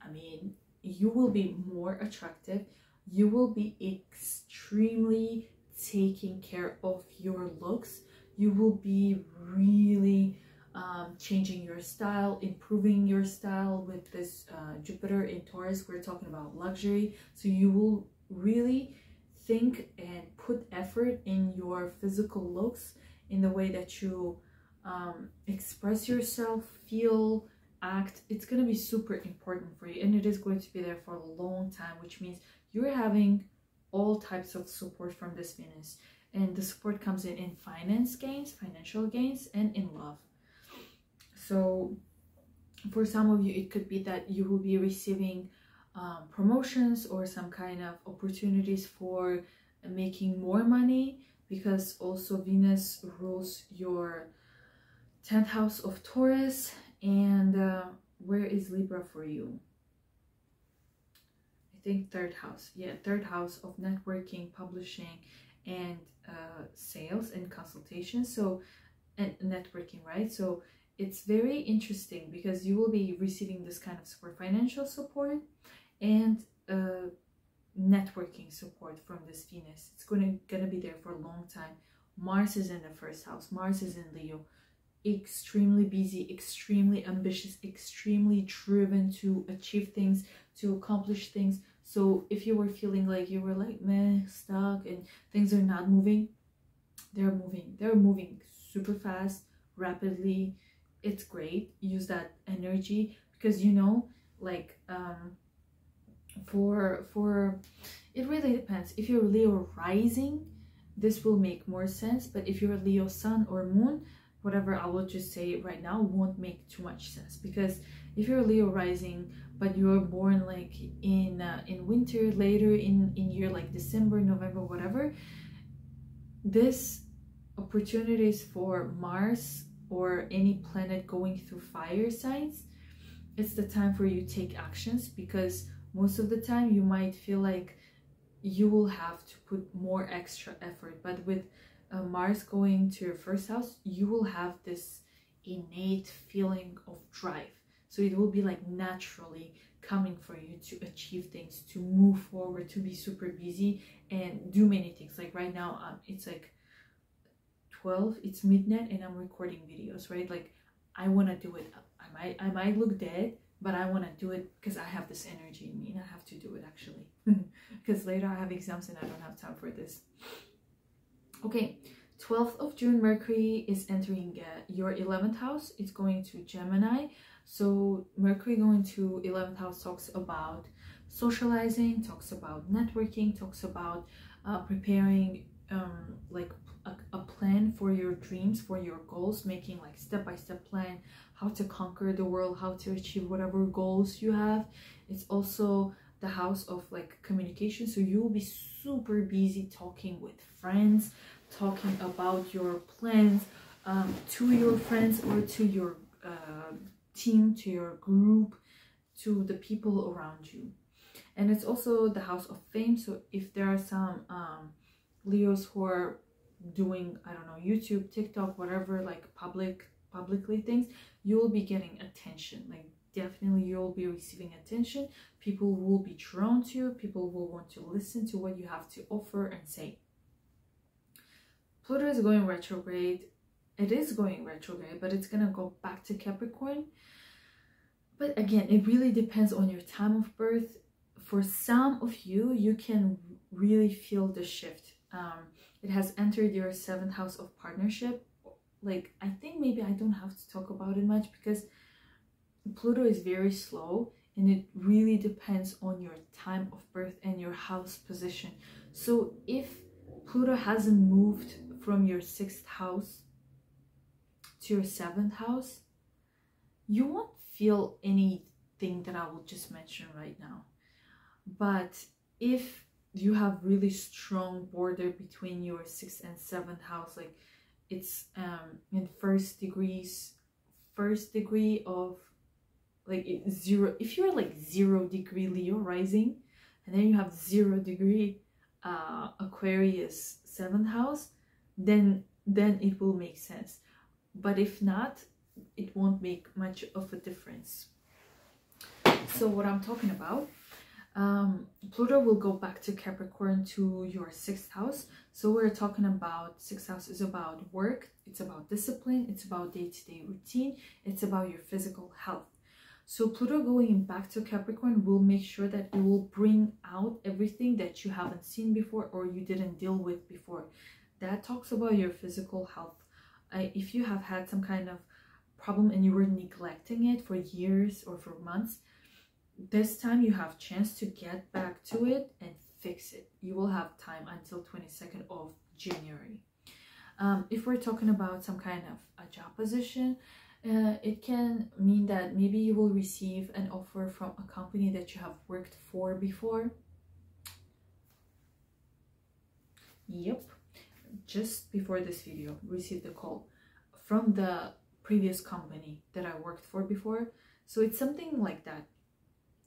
I mean, you will be more attractive. You will be extremely taking care of your looks. You will be really changing your style, improving your style with this Jupiter in Taurus. We're talking about luxury. So you will really think and put effort in your physical looks, in the way that you express yourself, feel, act. It's going to be super important for you, and it is going to be there for a long time, which means you're having all types of support from this Venus. And the support comes in finance gains, financial gains, and in love. So for some of you, it could be that you will be receiving promotions or some kind of opportunities for making more money, because also Venus rules your 10th house of Taurus. And where is Libra for you? I think 3rd house. Yeah, 3rd house of networking, publishing, and sales and consultation. So, and networking, right? So it's very interesting because you will be receiving this kind of support, financial support and networking support from this Venus. It's gonna be there for a long time. Mars is in the 1st house. Mars is in Leo. Extremely busy, extremely ambitious, extremely driven to achieve things, to accomplish things. So if you were feeling like you were like meh, stuck, and things are not moving, they're moving super fast, rapidly. It's great. Use that energy, because you know, like for it really depends. If you're Leo rising, this will make more sense, but if you're Leo sun or moon, whatever I will just say right now won't make too much sense. Because if you're Leo rising but you're born like in winter, later in year like December, November, whatever, this opportunities for Mars or any planet going through fire signs, it's the time for you to take actions, because most of the time you might feel like you will have to put more extra effort. But with Mars going to your 1st house, you will have this innate feeling of drive. So it will be like naturally coming for you to achieve things, to move forward, to be super busy and do many things. Like right now, it's like 12, it's midnight, and I'm recording videos, right? Like I want to do it. I might look dead, but I want to do it because I have this energy in me, and I have to do it actually. Because later I have exams and I don't have time for this. Okay, 12th of June, Mercury is entering your 11th house. It's going to Gemini. So Mercury going to 11th house talks about socializing, talks about networking, talks about preparing like a plan for your dreams, for your goals, making like step-by-step plan, how to conquer the world, how to achieve whatever goals you have. It's also the house of like communication, so you will be super busy talking with friends, talking about your plans to your friends or to your team, to your group, to the people around you. And it's also the house of fame. So if there are some Leos who are doing, I don't know, YouTube, TikTok, whatever, like publicly things, you will be getting attention. Like definitely you'll be receiving attention. People will be drawn to you. People will want to listen to what you have to offer and say. Pluto is going retrograde. It is going retrograde, but it's gonna go back to Capricorn. But again, it really depends on your time of birth. For some of you, you can really feel the shift. It has entered your 7th house of partnership. Like, I think maybe I don't have to talk about it much because Pluto is very slow, and it really depends on your time of birth and your house position. So if Pluto hasn't moved from your 6th house to your 7th house, you won't feel anything that I will just mention right now. But if you have really strong border between your 6th and 7th house, like it's in first degree of like zero, if you're like 0-degree Leo rising, and then you have 0-degree Aquarius 7th house, then it will make sense. But if not, it won't make much of a difference. So what I'm talking about, Pluto will go back to Capricorn, to your 6th house. So we're talking about 6th house is about work, it's about discipline, it's about day-to-day routine, it's about your physical health. So Pluto going back to Capricorn will make sure that it will bring out everything that you haven't seen before or you didn't deal with before. That talks about your physical health. If you have had some kind of problem and you were neglecting it for years or for months, this time you have chance to get back to it and fix it. You will have time until 22nd of January. If we're talking about some kind of a job position, it can mean that maybe you will receive an offer from a company that you have worked for before. Yep, just before this video, received a call from the previous company that I worked for before. So it's something like that.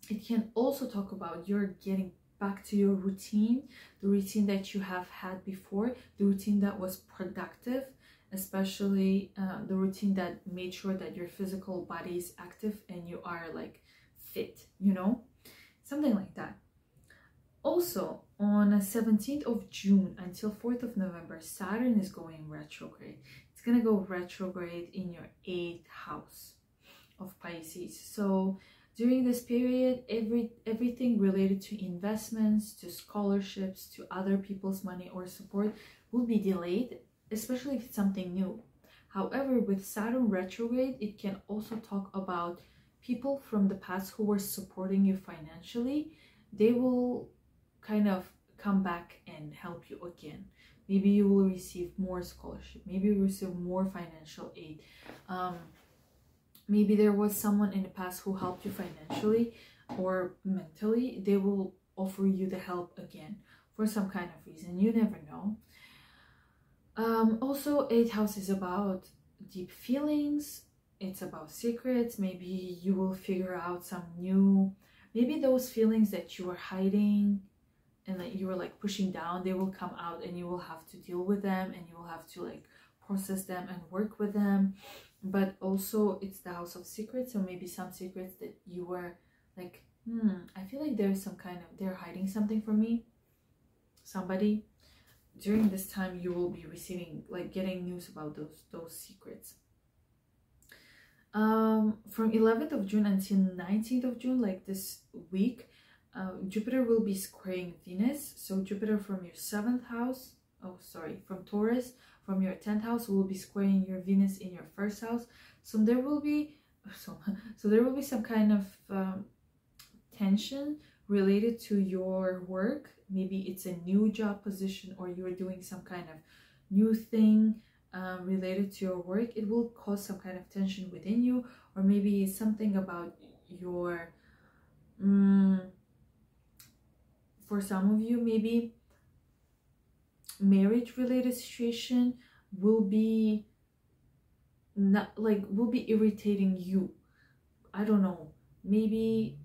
It can also talk about you're getting back to your routine, the routine that you have had before, the routine that was productive, especially the routine that made sure that your physical body is active and you are like fit, you know, something like that. Also, on the 17th of June until 4th of November, Saturn is going retrograde. It's going to go retrograde in your 8th house of Pisces. So during this period, everything related to investments, to scholarships, to other people's money or support will be delayed, especially if it's something new. However, with Saturn retrograde, it can also talk about people from the past who were supporting you financially. They will kind of come back and help you again. Maybe you will receive more scholarship. Maybe you will receive more financial aid. Maybe there was someone in the past who helped you financially or mentally. They will offer you the help again for some kind of reason. You never know. Also, 8th house is about deep feelings. It's about secrets. Maybe you will figure out some new, maybe those feelings that you were hiding and that you were like pushing down, they will come out and you will have to deal with them and you will have to like process them and work with them. But also it's the house of secrets, so maybe some secrets that you were like, I feel like there's some kind of, they're hiding something from me, somebody. During this time you will be receiving, like getting news about those secrets. From 11th of June until 19th of June, like this week, Jupiter will be squaring Venus. So Jupiter from your 7th house, from Taurus, from your 10th house will be squaring your Venus in your 1st house. So there will be some kind of tension related to your work. Maybe it's a new job position or you're doing some kind of new thing related to your work. It will cause some kind of tension within you, or maybe something about your for some of you, maybe marriage related situation will be irritating you. I don't know, maybe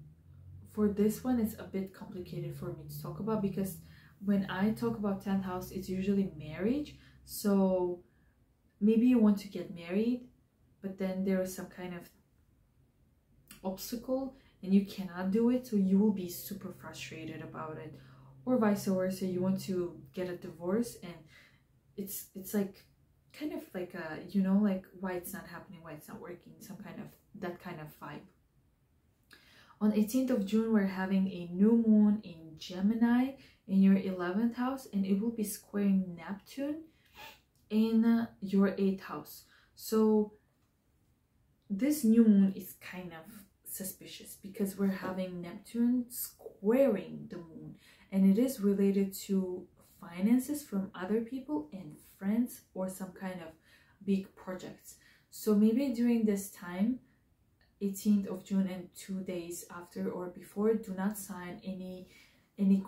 for this one it's a bit complicated for me to talk about, because when I talk about 10th house, it's usually marriage. So maybe you want to get married, but then there is some kind of obstacle and you cannot do it, so you will be super frustrated about it. Or vice versa, you want to get a divorce and it's like kind of like a, you know, like why it's not happening, why it's not working, some kind of that kind of vibe. On 18th of June, we're having a new moon in Gemini in your 11th house, and it will be squaring Neptune in your 8th house. So this new moon is kind of suspicious because we're having Neptune squaring the moon, and it is related to finances from other people and friends or some kind of big projects. So maybe during this time, 18th of June and 2 days after or before, do not sign any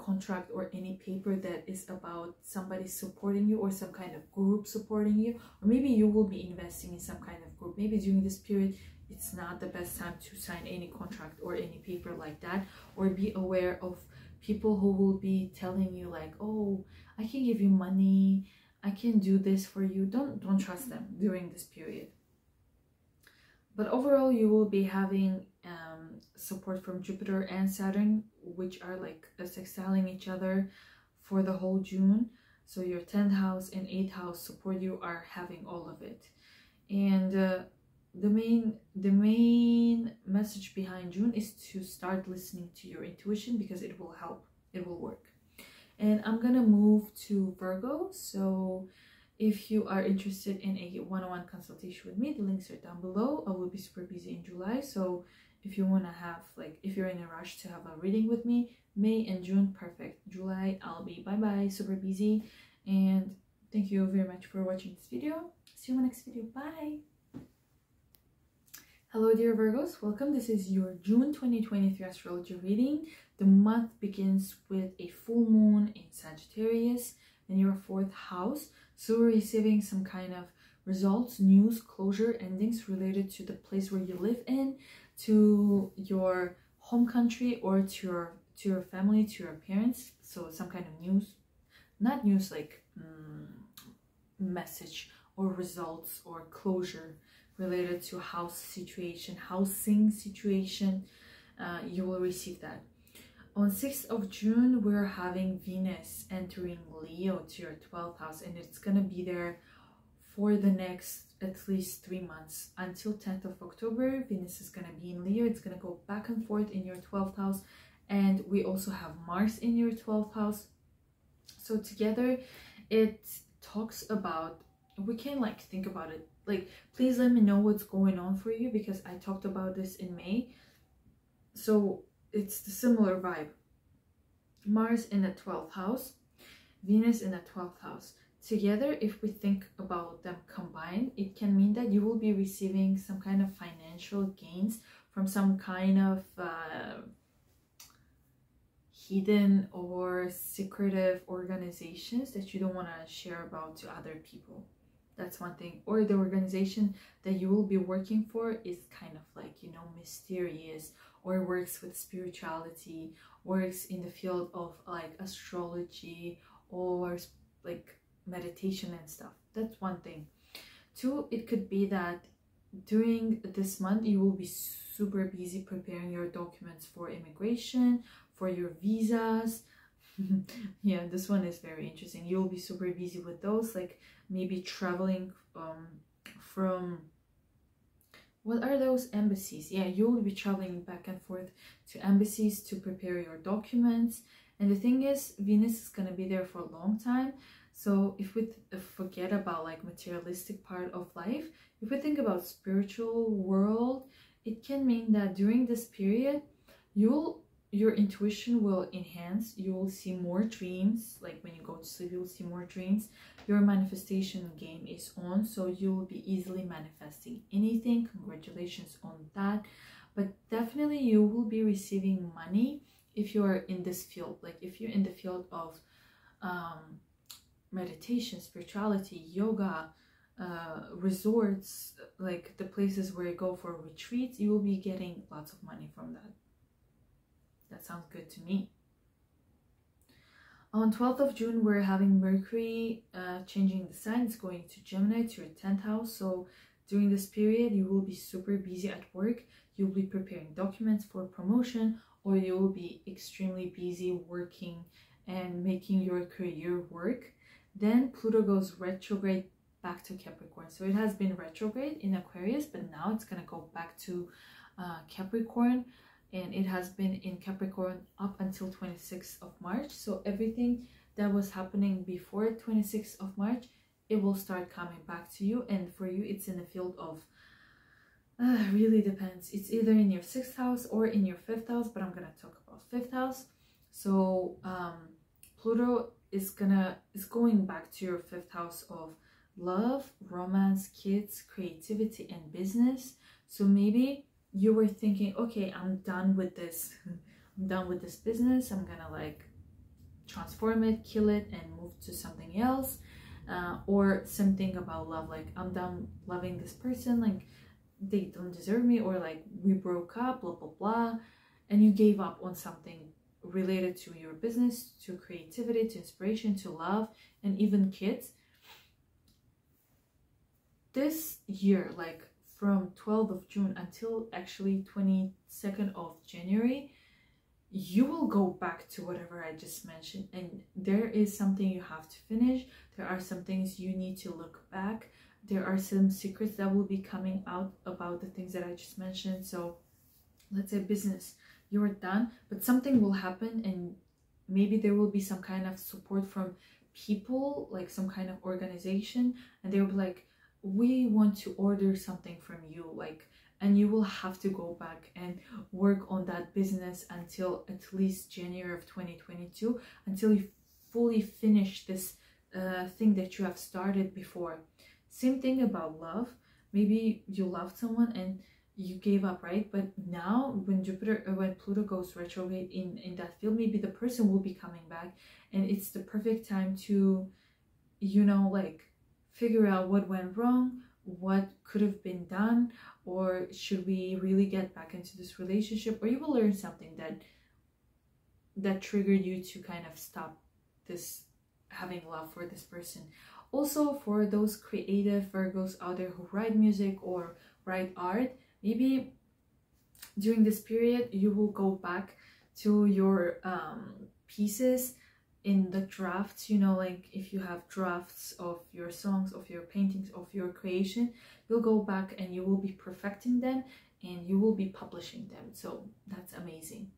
contract or any paper that is about somebody supporting you or some kind of group supporting you, or maybe you will be investing in some kind of group. Maybe during this period it's not the best time to sign any contract or any paper like that, or be aware of people who will be telling you like, oh, I can give you money, I can do this for you. Don't trust them during this period. But overall, you will be having support from Jupiter and Saturn, which are like sextiling each other for the whole June. So your 10th house and 8th house support you, are having all of it. And the main message behind June is to start listening to your intuition, because it will help, it will work. And I'm gonna move to Virgo. So if you are interested in a one-on-one consultation with me, the links are down below. I will be super busy in July, so if you want to have, like, if you're in a rush to have a reading with me, May and June, perfect. July, I'll be bye-bye, super busy. And thank you very much for watching this video. See you in my next video. Bye. Hello dear Virgos, welcome. This is your June 2023 astrology reading. The month begins with a full moon in Sagittarius in your 4th house. So we're receiving some kind of results, news, closure, endings related to the place where you live in, to your home country, or to your family, to your parents. So some kind of news, not news like message or results or closure related to housing situation. You will receive that. On 6th of June, we're having Venus entering Leo to your 12th house, and it's gonna be there for the next at least 3 months until 10th of October. Venus is gonna be in Leo. It's gonna go back and forth in your 12th house, and we also have Mars in your 12th house. So together, it talks about, we can like think about it. Like, please let me know what's going on for you, because I talked about this in May. So it's the similar vibe. Mars in the 12th house, Venus in the 12th house. Together, if we think about them combined, it can mean that you will be receiving some kind of financial gains from some kind of hidden or secretive organizations that you don't want to share about to other people. That's one thing. Or the organization that you will be working for is kind of like, you know, mysterious, or works with spirituality, works in the field of like astrology or like meditation and stuff. That's one thing. 2, it could be that during this month you will be super busy preparing your documents for immigration, for your visas. Yeah, this one is very interesting. You'll be super busy with those, like maybe traveling from, what are those, embassies? Yeah, you will be traveling back and forth to embassies to prepare your documents. And the thing is, Venus is gonna be there for a long time. So if we forget about like materialistic part of life, if we think about spiritual world, it can mean that during this period, your intuition will enhance. You will see more dreams. Like when you go to sleep, you will see more dreams. Your manifestation game is on, so you will be easily manifesting anything. Congratulations on that. But definitely you will be receiving money if you are in this field. Like if you're in the field of meditation, spirituality, yoga, resorts, like the places where you go for retreats, you will be getting lots of money from that. That sounds good to me. On 12th of June, we're having Mercury changing the sign. It's going to Gemini, to your 10th house. So during this period, you will be super busy at work. You'll be preparing documents for promotion, or you will be extremely busy working and making your career work. Then Pluto goes retrograde back to Capricorn. So it has been retrograde in Aquarius, but now it's going to go back to Capricorn. And it has been in Capricorn up until 26th of March. So everything that was happening before 26th of March, it will start coming back to you. And for you, it's in the field of, really depends. It's either in your 6th house or in your 5th house, but I'm going to talk about 5th house. So Pluto is going back to your 5th house of love, romance, kids, creativity, and business. So maybe you were thinking, okay, I'm done with this. I'm done with this business. I'm gonna like transform it, kill it, and move to something else. Or something about love, like I'm done loving this person. Like they don't deserve me, or like we broke up, blah blah blah, and you gave up on something related to your business, to creativity, to inspiration, to love, and even kids. This year, like from 12th of June until actually 22nd of January, you will go back to whatever I just mentioned, and there is something you have to finish. There are some things you need to look back. There are some secrets that will be coming out about the things that I just mentioned. So let's say business, you're done, but something will happen, and maybe there will be some kind of support from people, like some kind of organization, and they will be like, we want to order something from you, like, and you will have to go back and work on that business until at least January of 2022, until you fully finish this thing that you have started before. Same thing about love. Maybe you loved someone and you gave up, right? But now when Pluto goes retrograde in that field, maybe the person will be coming back, and it's the perfect time to, you know, like figure out what went wrong, what could have been done, or should we really get back into this relationship, or you will learn something that triggered you to kind of stop this having love for this person. Also, for those creative Virgos out there who write music or write art, maybe during this period you will go back to your pieces in the drafts, you know, like if you have drafts of your songs, of your paintings, of your creation, you'll go back and you will be perfecting them and you will be publishing them. So that's amazing.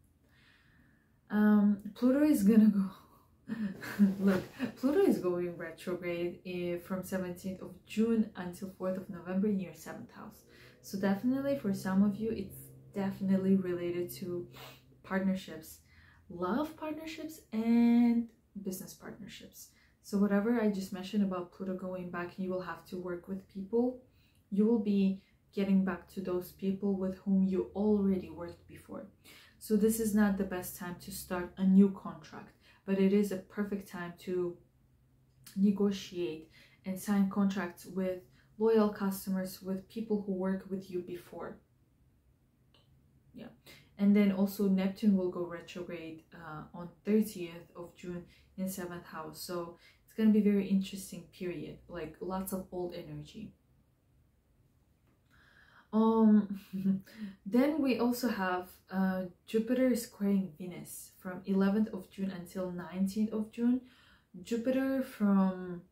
Pluto is gonna go look, Pluto is going retrograde from 17th of June until 4th of November in your 7th house. So definitely for some of you, it's definitely related to partnerships, love partnerships and business partnerships. So whatever I just mentioned about Pluto going back, you will have to work with people. You will be getting back to those people with whom you already worked before. So this is not the best time to start a new contract, but it is a perfect time to negotiate and sign contracts with loyal customers, with people who worked with you before. Yeah. And then also Neptune will go retrograde on 30th of June in 7th house. So it's going to be a very interesting period, like lots of old energy. Then we also have Jupiter squaring Venus from 11th of June until 19th of June. Jupiter from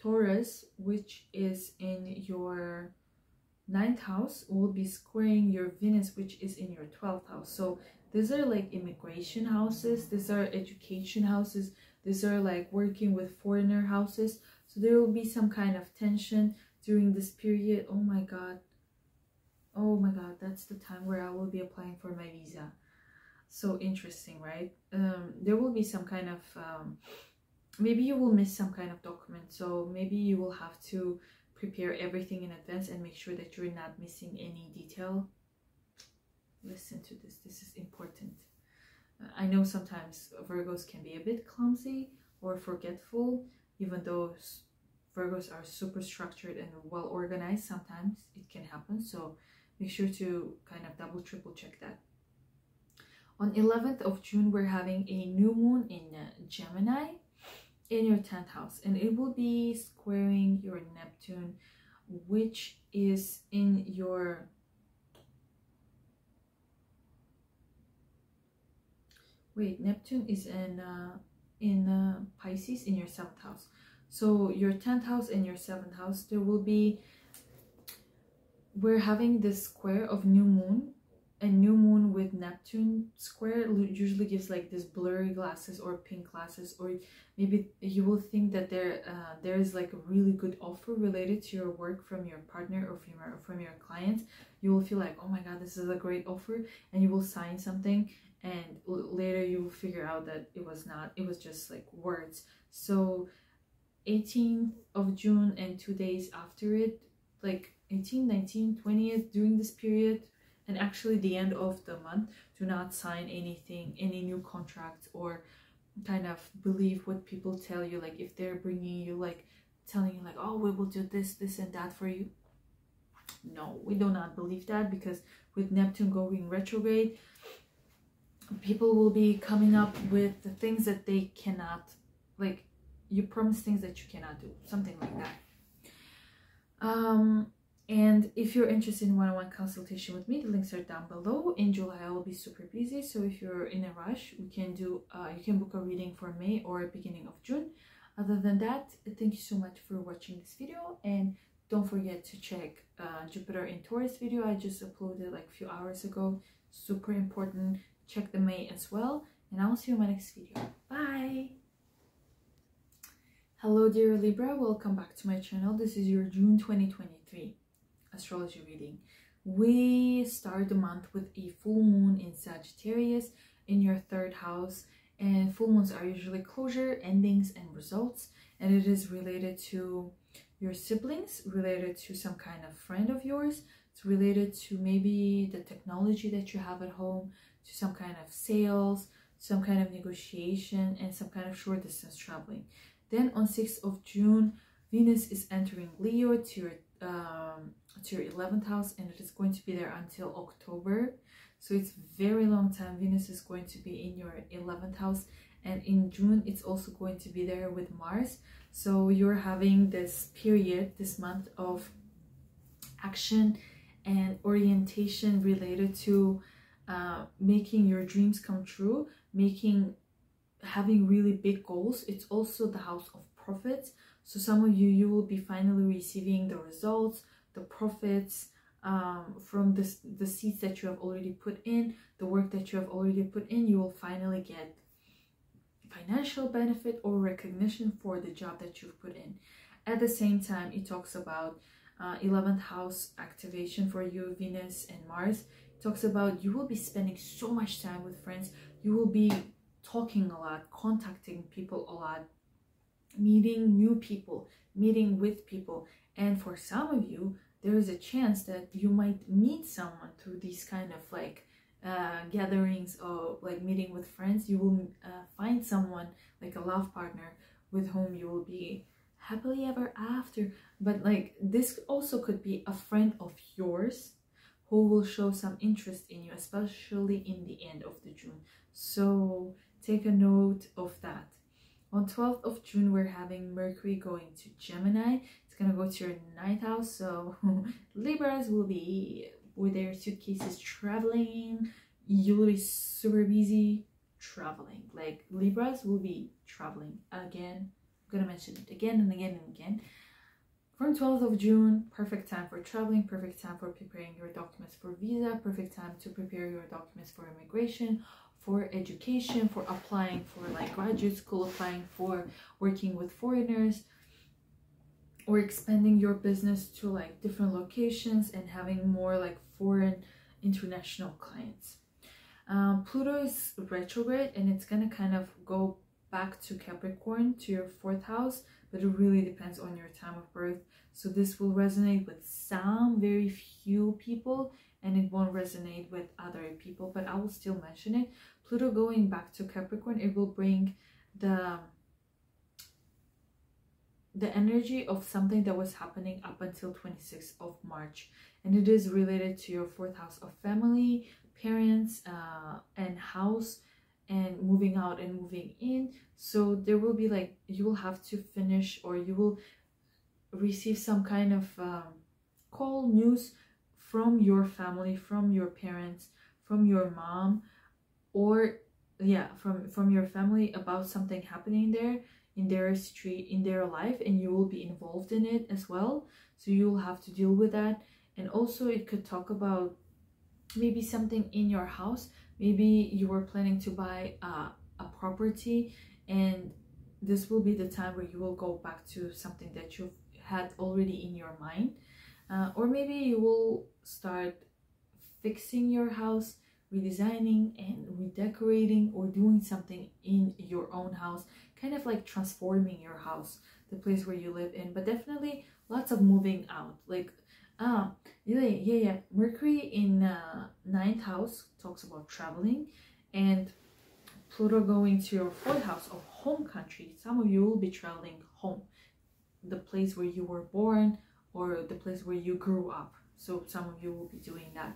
Taurus, which is in your 9th house, will be squaring your Venus, which is in your 12th house. So these are like immigration houses, these are education houses, these are like working with foreigner houses. So there will be some kind of tension during this period. Oh my god, that's the time where I will be applying for my visa. So interesting, right? There will be some kind of maybe you will miss some kind of document, so maybe you will have to prepare everything in advance and make sure that you're not missing any detail. Listen to this, this is important. I know sometimes Virgos can be a bit clumsy or forgetful, even though Virgos are super structured and well organized. Sometimes it can happen, so make sure to kind of double triple check that. On 11th of June, we're having a new moon in Gemini in your 10th house, and it will be squaring your Neptune, which is in your Neptune is in Pisces in your 7th house. So your 10th house and your 7th house, there will be, we're having this square of new moon, and new moon with Neptune square usually gives like this blurry glasses or pink glasses, or maybe you will think that there is like a really good offer related to your work from your partner or from your client. You will feel like, oh my god, this is a great offer, and you will sign something, and later you will figure out that it was not, it was just like words. So 18th of June and 2 days after it, like 18th, 19th, 20th, during this period, and actually the end of the month, do not sign anything, any new contracts, or kind of believe what people tell you. Like if they're bringing you, like telling you like, oh, we will do this, this and that for you, No, we do not believe that, because with Neptune going retrograde, people will be coming up with the things that they cannot, like, you promise things that you cannot do, something like that. And if you're interested in one-on-one consultation with me, the links are down below. In July I will be super busy, so if you're in a rush, we can do you can book a reading for May or beginning of June. Other than that, thank you so much for watching this video, and don't forget to check Jupiter in Taurus video I just uploaded like a few hours ago. Super important. Check the May as well, and I will see you in my next video. Bye. Hello dear Libra, welcome back to my channel. This is your June 2023 astrology reading. We start the month with a full moon in Sagittarius in your 3rd house, and full moons are usually closure, endings, and results, and it is related to your siblings, related to some kind of friend of yours. It's related to maybe the technology that you have at home, to some kind of sales, some kind of negotiation, and some kind of short distance traveling. Then on 6th of June, Venus is entering Leo to your 11th house, and it is going to be there until October. So it's very long time. Venus is going to be in your 11th house, and in June it's also going to be there with Mars. So you're having this period, this month of action and orientation related to making your dreams come true, having really big goals. It's also the house of profits. So some of you will be finally receiving the results, the profits from the seeds that you have already put in, the work that you have already put in. You will finally get financial benefit or recognition for the job that you've put in. At the same time, it talks about 11th house activation for you, Venus and Mars. It talks about you will be spending so much time with friends. You will be talking a lot, contacting people a lot, meeting new people, meeting with people. And for some of you, there is a chance that you might meet someone through these kind of like gatherings or like meeting with friends. You will find someone, like a love partner, with whom you will be happily ever after. But like this also could be a friend of yours who will show some interest in you, especially in the end of the June. So take a note of that. On 12th of June, we're having Mercury going to Gemini. It's going to go to your 9th house. So Libras will be with their suitcases traveling. You will be super busy traveling. Like Libras will be traveling again. I'm going to mention it again and again and again. From 12th of June, perfect time for traveling, perfect time for preparing your documents for visa, perfect time to prepare your documents for immigration, for education, for applying for like graduate school, applying for working with foreigners, or expanding your business to like different locations and having more like foreign international clients. Pluto is retrograde, and it's gonna kind of go back to Capricorn, to your 4th house, but it really depends on your time of birth. So this will resonate with some very few people, and it won't resonate with other people, but I will still mention it. Pluto going back to Capricorn, it will bring the energy of something that was happening up until 26th of March, and it is related to your 4th house of family, parents, and house, and moving out and moving in. So there will be like, you will have to finish, or you will receive some kind of call, news from your family, from your parents, from your mom, or yeah, from your family about something happening there in their street, in their life, and you will be involved in it as well. So you will have to deal with that. And also it could talk about maybe something in your house. Maybe you were planning to buy a property, and this will be the time where you will go back to something that you've had already in your mind. Or maybe you will start fixing your house, redesigning and redecorating, or doing something in your own house, kind of like transforming your house, the place where you live in. But definitely lots of moving out. Like yeah, Mercury in 9th house talks about traveling, and Pluto going to your 4th house of home country. Some of you will be traveling home, the place where you were born, or the place where you grew up. So some of you will be doing that.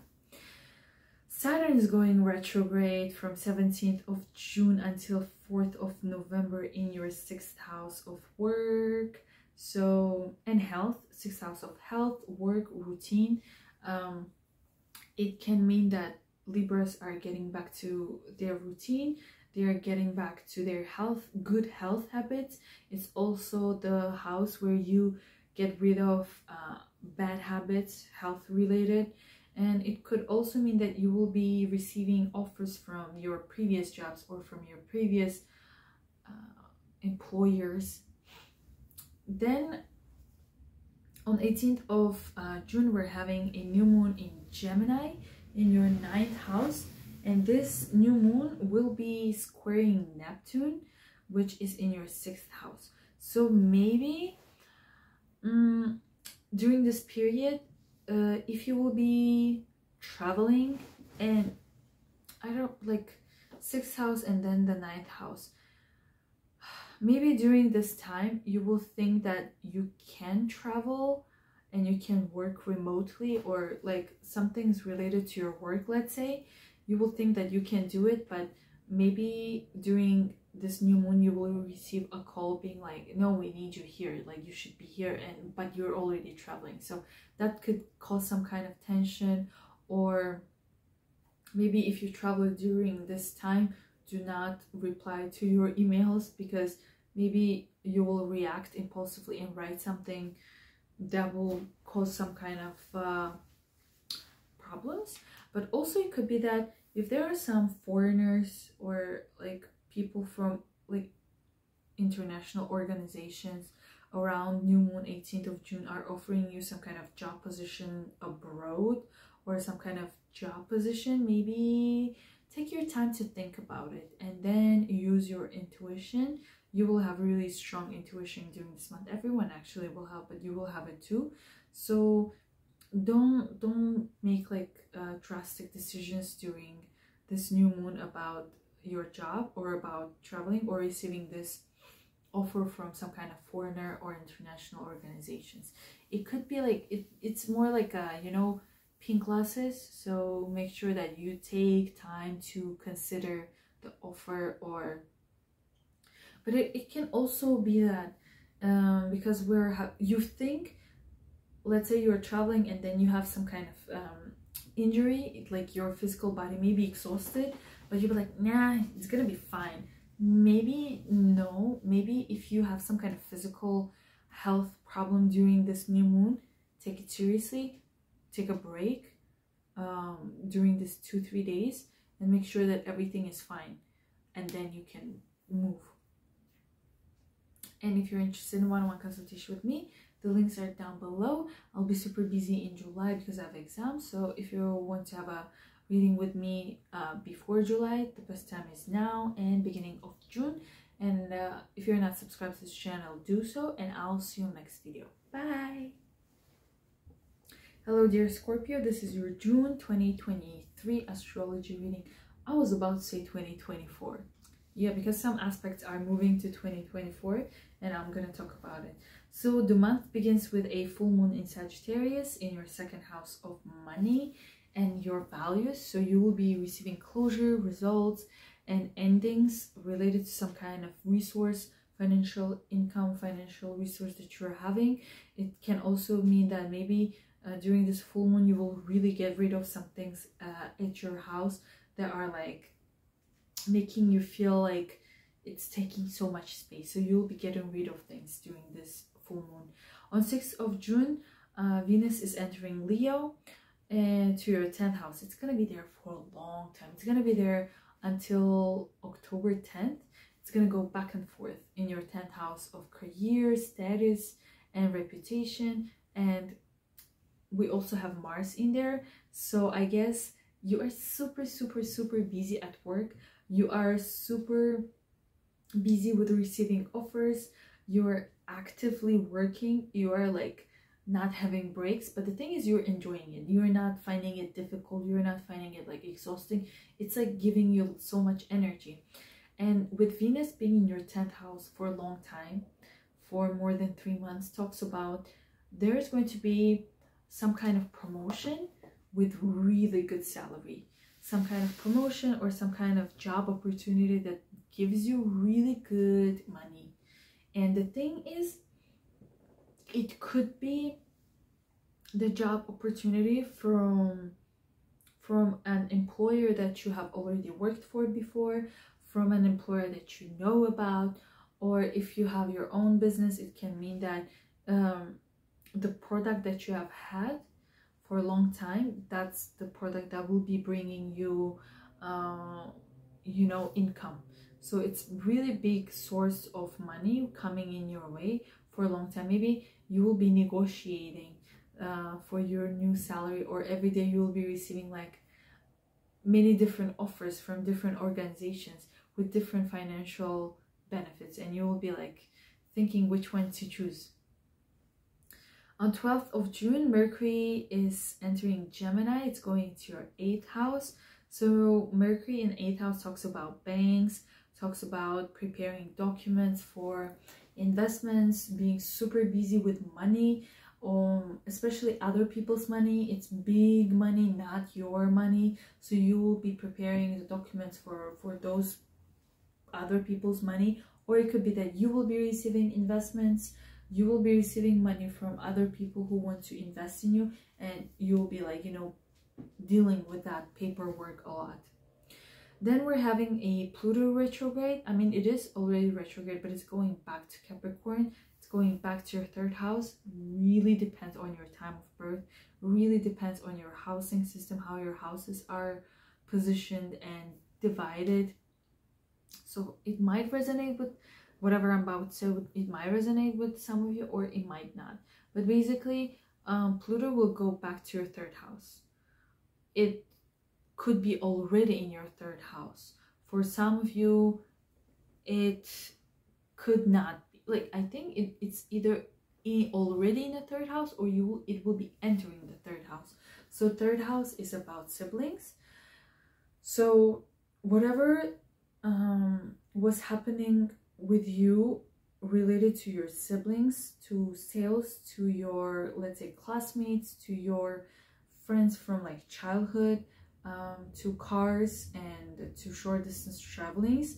Saturn is going retrograde from 17th of June until 4th of November in your 6th house of work, so, and health, 6th house of health, work, routine. It can mean that Libras are getting back to their routine, they are getting back to their health, good health habits. It's also the house where you get rid of bad habits, health related. And it could also mean that you will be receiving offers from your previous jobs or from your previous employers. Then on 18th of June, we're having a new moon in Gemini in your 9th house. And this new moon will be squaring Neptune, which is in your 6th house. So maybe during this period, if you will be traveling, and I don't like 6th house and then the 9th house, maybe during this time you will think that you can travel and you can work remotely, or like something's related to your work, let's say. You will think that you can do it, but maybe during this new moon you will receive a call being like, no, we need you here, like you should be here, and but you're already traveling. So that could cause some kind of tension. Or maybe if you travel during this time, do not reply to your emails, because maybe you will react impulsively and write something that will cause some kind of problems. But also it could be that if there are some foreigners or like people from like international organizations around new moon 18th of June are offering you some kind of job position abroad or some kind of job position, maybe take your time to think about it and then use your intuition. You will have really strong intuition during this month. Everyone actually will have, but you will have it too. So don't make like drastic decisions during this new moon about your job or about traveling or receiving this offer from some kind of foreigner or international organizations. It could be like it's more like a, you know, pink glasses. So make sure that you take time to consider the offer. Or but it can also be that because you think, let's say you're traveling and then you have some kind of injury, like your physical body may be exhausted, but you'll be like, nah, it's gonna be fine. Maybe no, maybe if you have some kind of physical health problem during this new moon, take it seriously, take a break during this 2-3 days and make sure that everything is fine, and then you can move. And if you're interested in one-on-one consultation with me, the links are down below. I'll be super busy in July because I have exams. So if you want to have a reading with me before July, the best time is now and beginning of June. And if you're not subscribed to this channel, do so. And I'll see you next video. Bye! Hello dear Scorpio, this is your June 2023 astrology reading. I was about to say 2024. Yeah, because some aspects are moving to 2024 and I'm gonna talk about it. So the month begins with a full moon in Sagittarius in your 2nd house of money and your values. So you will be receiving closure, results, and endings related to some kind of resource, financial income, financial resource that you're having. It can also mean that maybe during this full moon you will really get rid of some things at your house that are like making you feel like it's taking so much space. So you'll be getting rid of things during this full moon. On 6th of June, Venus is entering Leo and to your 10th house. It's gonna be there for a long time. It's gonna be there until October 10th. It's gonna go back and forth in your 10th house of career, status, and reputation. And we also have Mars in there. So I guess you are super busy at work. You are super busy with receiving offers. You're actively working. You are like not having breaks, but the thing is you're enjoying it. You're not finding it difficult. You're not finding it like exhausting. It's like giving you so much energy. And with Venus being in your 10th house for a long time, for more than 3 months, talks about there's going to be some kind of promotion with really good salary, some kind of promotion or some kind of job opportunity that gives you really good money. And the thing is, it could be the job opportunity from an employer that you have already worked for before, from an employer that you know about, or if you have your own business, it can mean that the product that you have had for a long time, that's the product that will be bringing you you know, income. So it's really big source of money coming in your way for a long time. Maybe you will be negotiating for your new salary, or every day you will be receiving like many different offers from different organizations with different financial benefits, and you will be like thinking which one to choose. On 12th of June, Mercury is entering Gemini. It's going to your 8th house. So Mercury in 8th house talks about banks, talks about preparing documents for investments, being super busy with money, especially other people's money. It's big money, not your money. So you will be preparing the documents for those other people's money, or it could be that you will be receiving investments. You will be receiving money from other people who want to invest in you, and you will be like, you know, dealing with that paperwork a lot. Then we're having a Pluto retrograde. I mean, it is already retrograde, but it's going back to Capricorn. It's going back to your 3rd house. Really depends on your time of birth. Really depends on your housing system, how your houses are positioned and divided. So it might resonate with whatever I'm about to say. It might resonate with some of you, or it might not. But basically, Pluto will go back to your 3rd house. It could be already in your 3rd house. For some of you, it could not be. Like, I think it's either already in the 3rd house, or it will be entering the 3rd house. So 3rd house is about siblings. So whatever was happening with you related to your siblings, to sales, to your, let's say, classmates, to your friends from like childhood, to cars and to short distance travelings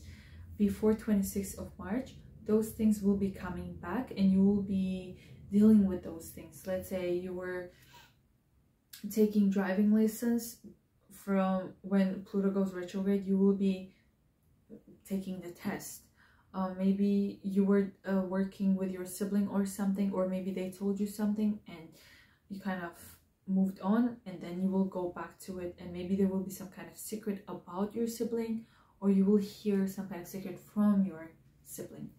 before 26th of March, those things will be coming back, and you will be dealing with those things. Let's say you were taking driving lessons. From when Pluto goes retrograde, you will be taking the test. Maybe you were working with your sibling or something, or maybe they told you something and you kind of moved on, and then you will go back to it, and maybe there will be some kind of secret about your sibling, or you will hear some kind of secret from your sibling.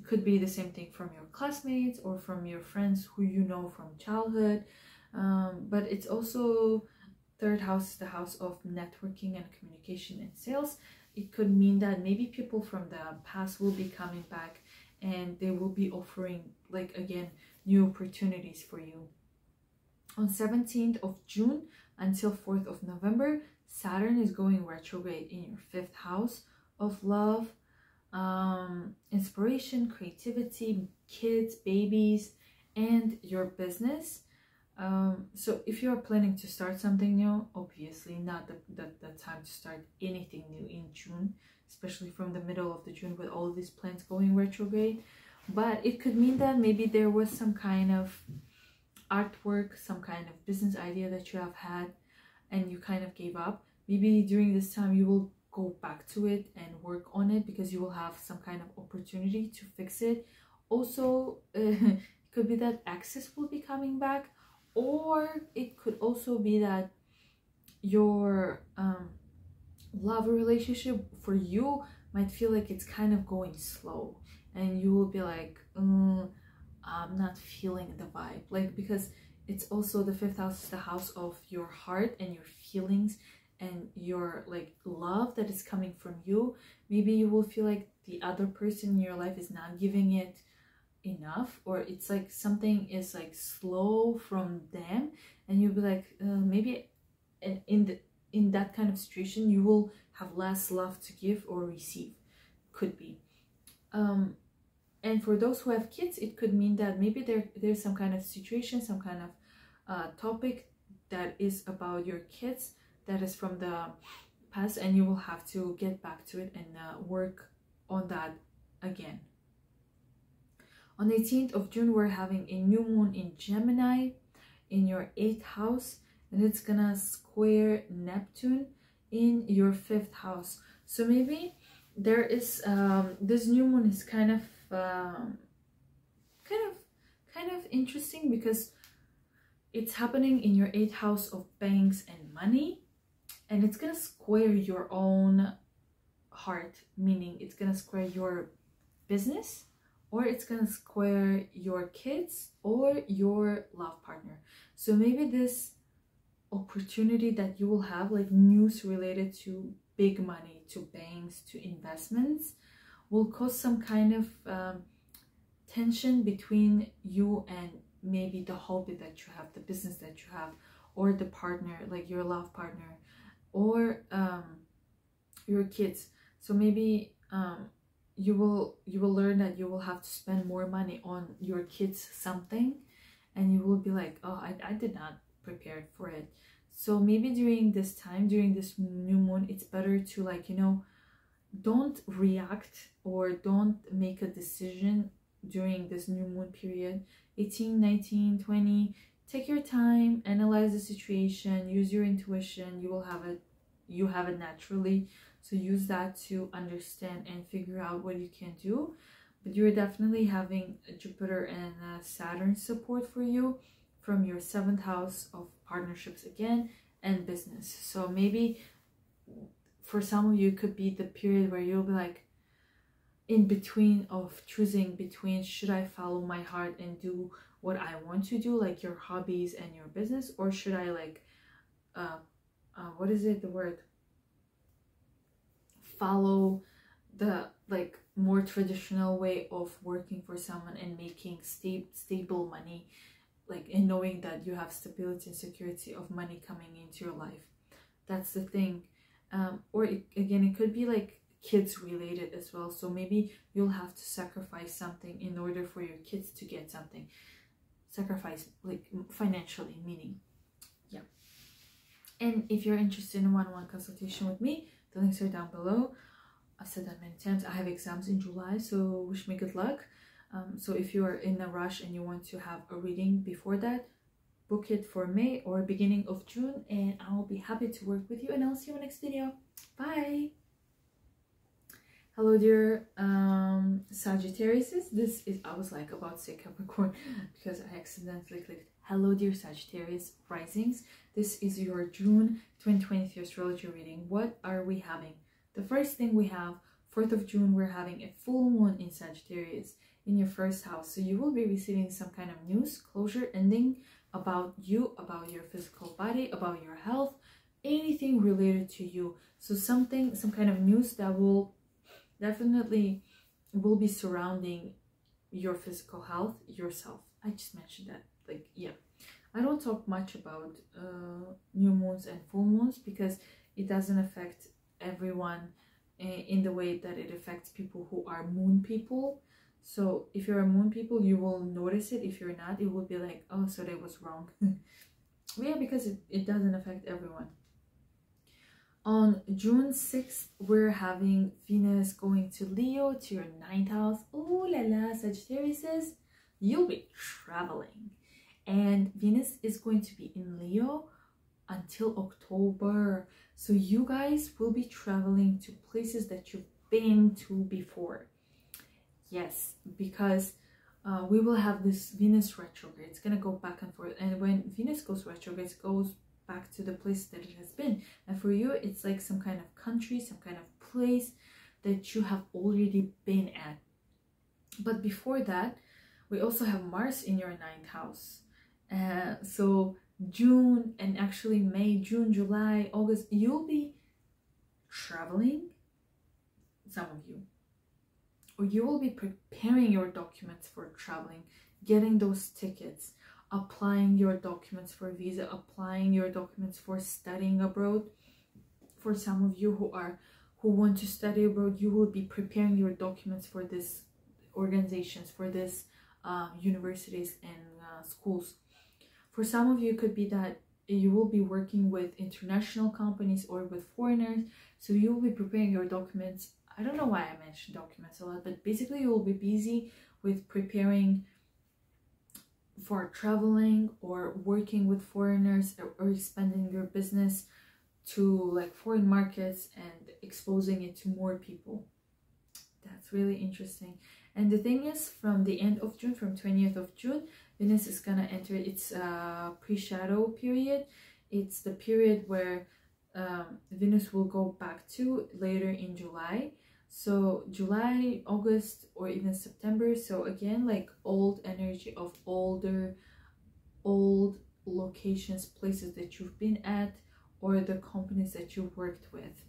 Could be the same thing from your classmates or from your friends who you know from childhood, but it's also 3rd house is the house of networking and communication and sales. It could mean that maybe people from the past will be coming back, and they will be offering, like, again, new opportunities for you. On 17th of June until 4th of November, Saturn is going retrograde in your 5th house of love, inspiration, creativity, kids, babies, and your business. So if you are planning to start something new, obviously not the time to start anything new in June, especially from the middle of the June with all these planets going retrograde. But it could mean that maybe there was some kind of artwork, some kind of business idea that you have had and you kind of gave up. Maybe during this time you will go back to it and work on it, because you will have some kind of opportunity to fix it. Also, it could be that access will be coming back, or it could also be that your love relationship for you might feel like it's kind of going slow, and you will be like, I'm not feeling the vibe, like, because it's also the 5th house is the house of your heart and your feelings and your like love that is coming from you. Maybe you will feel like the other person in your life is not giving it enough, or it's like something is like slow from them, and you'll be like, maybe in that kind of situation you will have less love to give or receive. Could be. And for those who have kids, it could mean that maybe there's some kind of situation, some kind of topic that is about your kids, that is from the past, and you will have to get back to it and work on that again. On the 18th of June, we're having a new moon in Gemini in your 8th house, and it's gonna square Neptune in your 5th house. So maybe there is this new moon is kind of interesting because it's happening in your 8th house of banks and money, and it's gonna square your own heart, meaning it's gonna square your business, or it's gonna square your kids or your love partner. So maybe this opportunity that you will have, like news related to big money, to banks, to investments, will cause some kind of tension between you and maybe the hobby that you have, the business that you have, or the partner, like your love partner, or your kids. So maybe you will learn that you will have to spend more money on your kids something, and you will be like, oh, I did not prepare for it. So maybe during this time, during this new moon, it's better to, like, you know, don't react or don't make a decision during this new moon period. 18, 19, 20, take your time, analyze the situation, use your intuition. You have it naturally, so use that to understand and figure out what you can do. But you're definitely having Jupiter and Saturn support for you from your 7th house of partnerships again and business. So maybe for some of you, it could be the period where you'll be like in between of choosing between, should I follow my heart and do what I want to do, like your hobbies and your business, or should I like what is it, the word, follow the like more traditional way of working for someone and making stable money, like, and knowing that you have stability and security of money coming into your life. That's the thing. Or again, it could be like kids related as well. So maybe you'll have to sacrifice something in order for your kids to get something. Sacrifice like financially, meaning, yeah. And if you're interested in one-on-one consultation with me, the links are down below. I've said that many times. I have exams in July, so wish me good luck. So if you are in a rush and you want to have a reading before that, book it for May or beginning of June, and I'll be happy to work with you, and I'll see you in the next video. Bye! Hello dear Sagittarius. This is, I was like about to say Capricorn because I accidentally clicked. Hello dear Sagittarius risings. This is your June 2023 astrology reading. What are we having? The first thing we have, 4th of June, we're having a full moon in Sagittarius in your 1st house. So you will be receiving some kind of news, closure, ending about you, about your physical body, about your health, anything related to you. So some kind of news that will definitely be surrounding your physical health, yourself. I just mentioned that, like, yeah. I don't talk much about new moons and full moons because it doesn't affect everyone in the way that it affects people who are moon people. So if you're a moon people, you will notice it. If you're not, it will be like, oh, so that was wrong. Yeah, because it doesn't affect everyone. On June 6th, we're having Venus going to Leo, to your 9th house. Oh la la, Sagittarius, you'll be traveling. And Venus is going to be in Leo until October. So you guys will be traveling to places that you've been to before. Yes, because we will have this Venus retrograde. It's going to go back and forth. And when Venus goes retrograde, it goes back to the place that it has been. And for you, it's like some kind of country, some kind of place that you have already been at. But before that, we also have Mars in your 9th house. So June, and actually May, June, July, August, you'll be traveling, some of you, or you will be preparing your documents for traveling, getting those tickets, applying your documents for visa, applying your documents for studying abroad. For some of you who want to study abroad, you will be preparing your documents for this organizations, for this universities and schools. For some of you, it could be that you will be working with international companies or with foreigners, so you will be preparing your documents. I don't know why I mentioned documents a lot, but basically you will be busy with preparing for traveling or working with foreigners, or expanding your business to like foreign markets and exposing it to more people. That's really interesting. And the thing is, from the end of June, from 20th of June, Venus is gonna enter its pre-shadow period. It's the period where Venus will go back to later in July. So July, August, or even September. So again, like old energy of old locations, places that you've been at, or the companies that you worked with.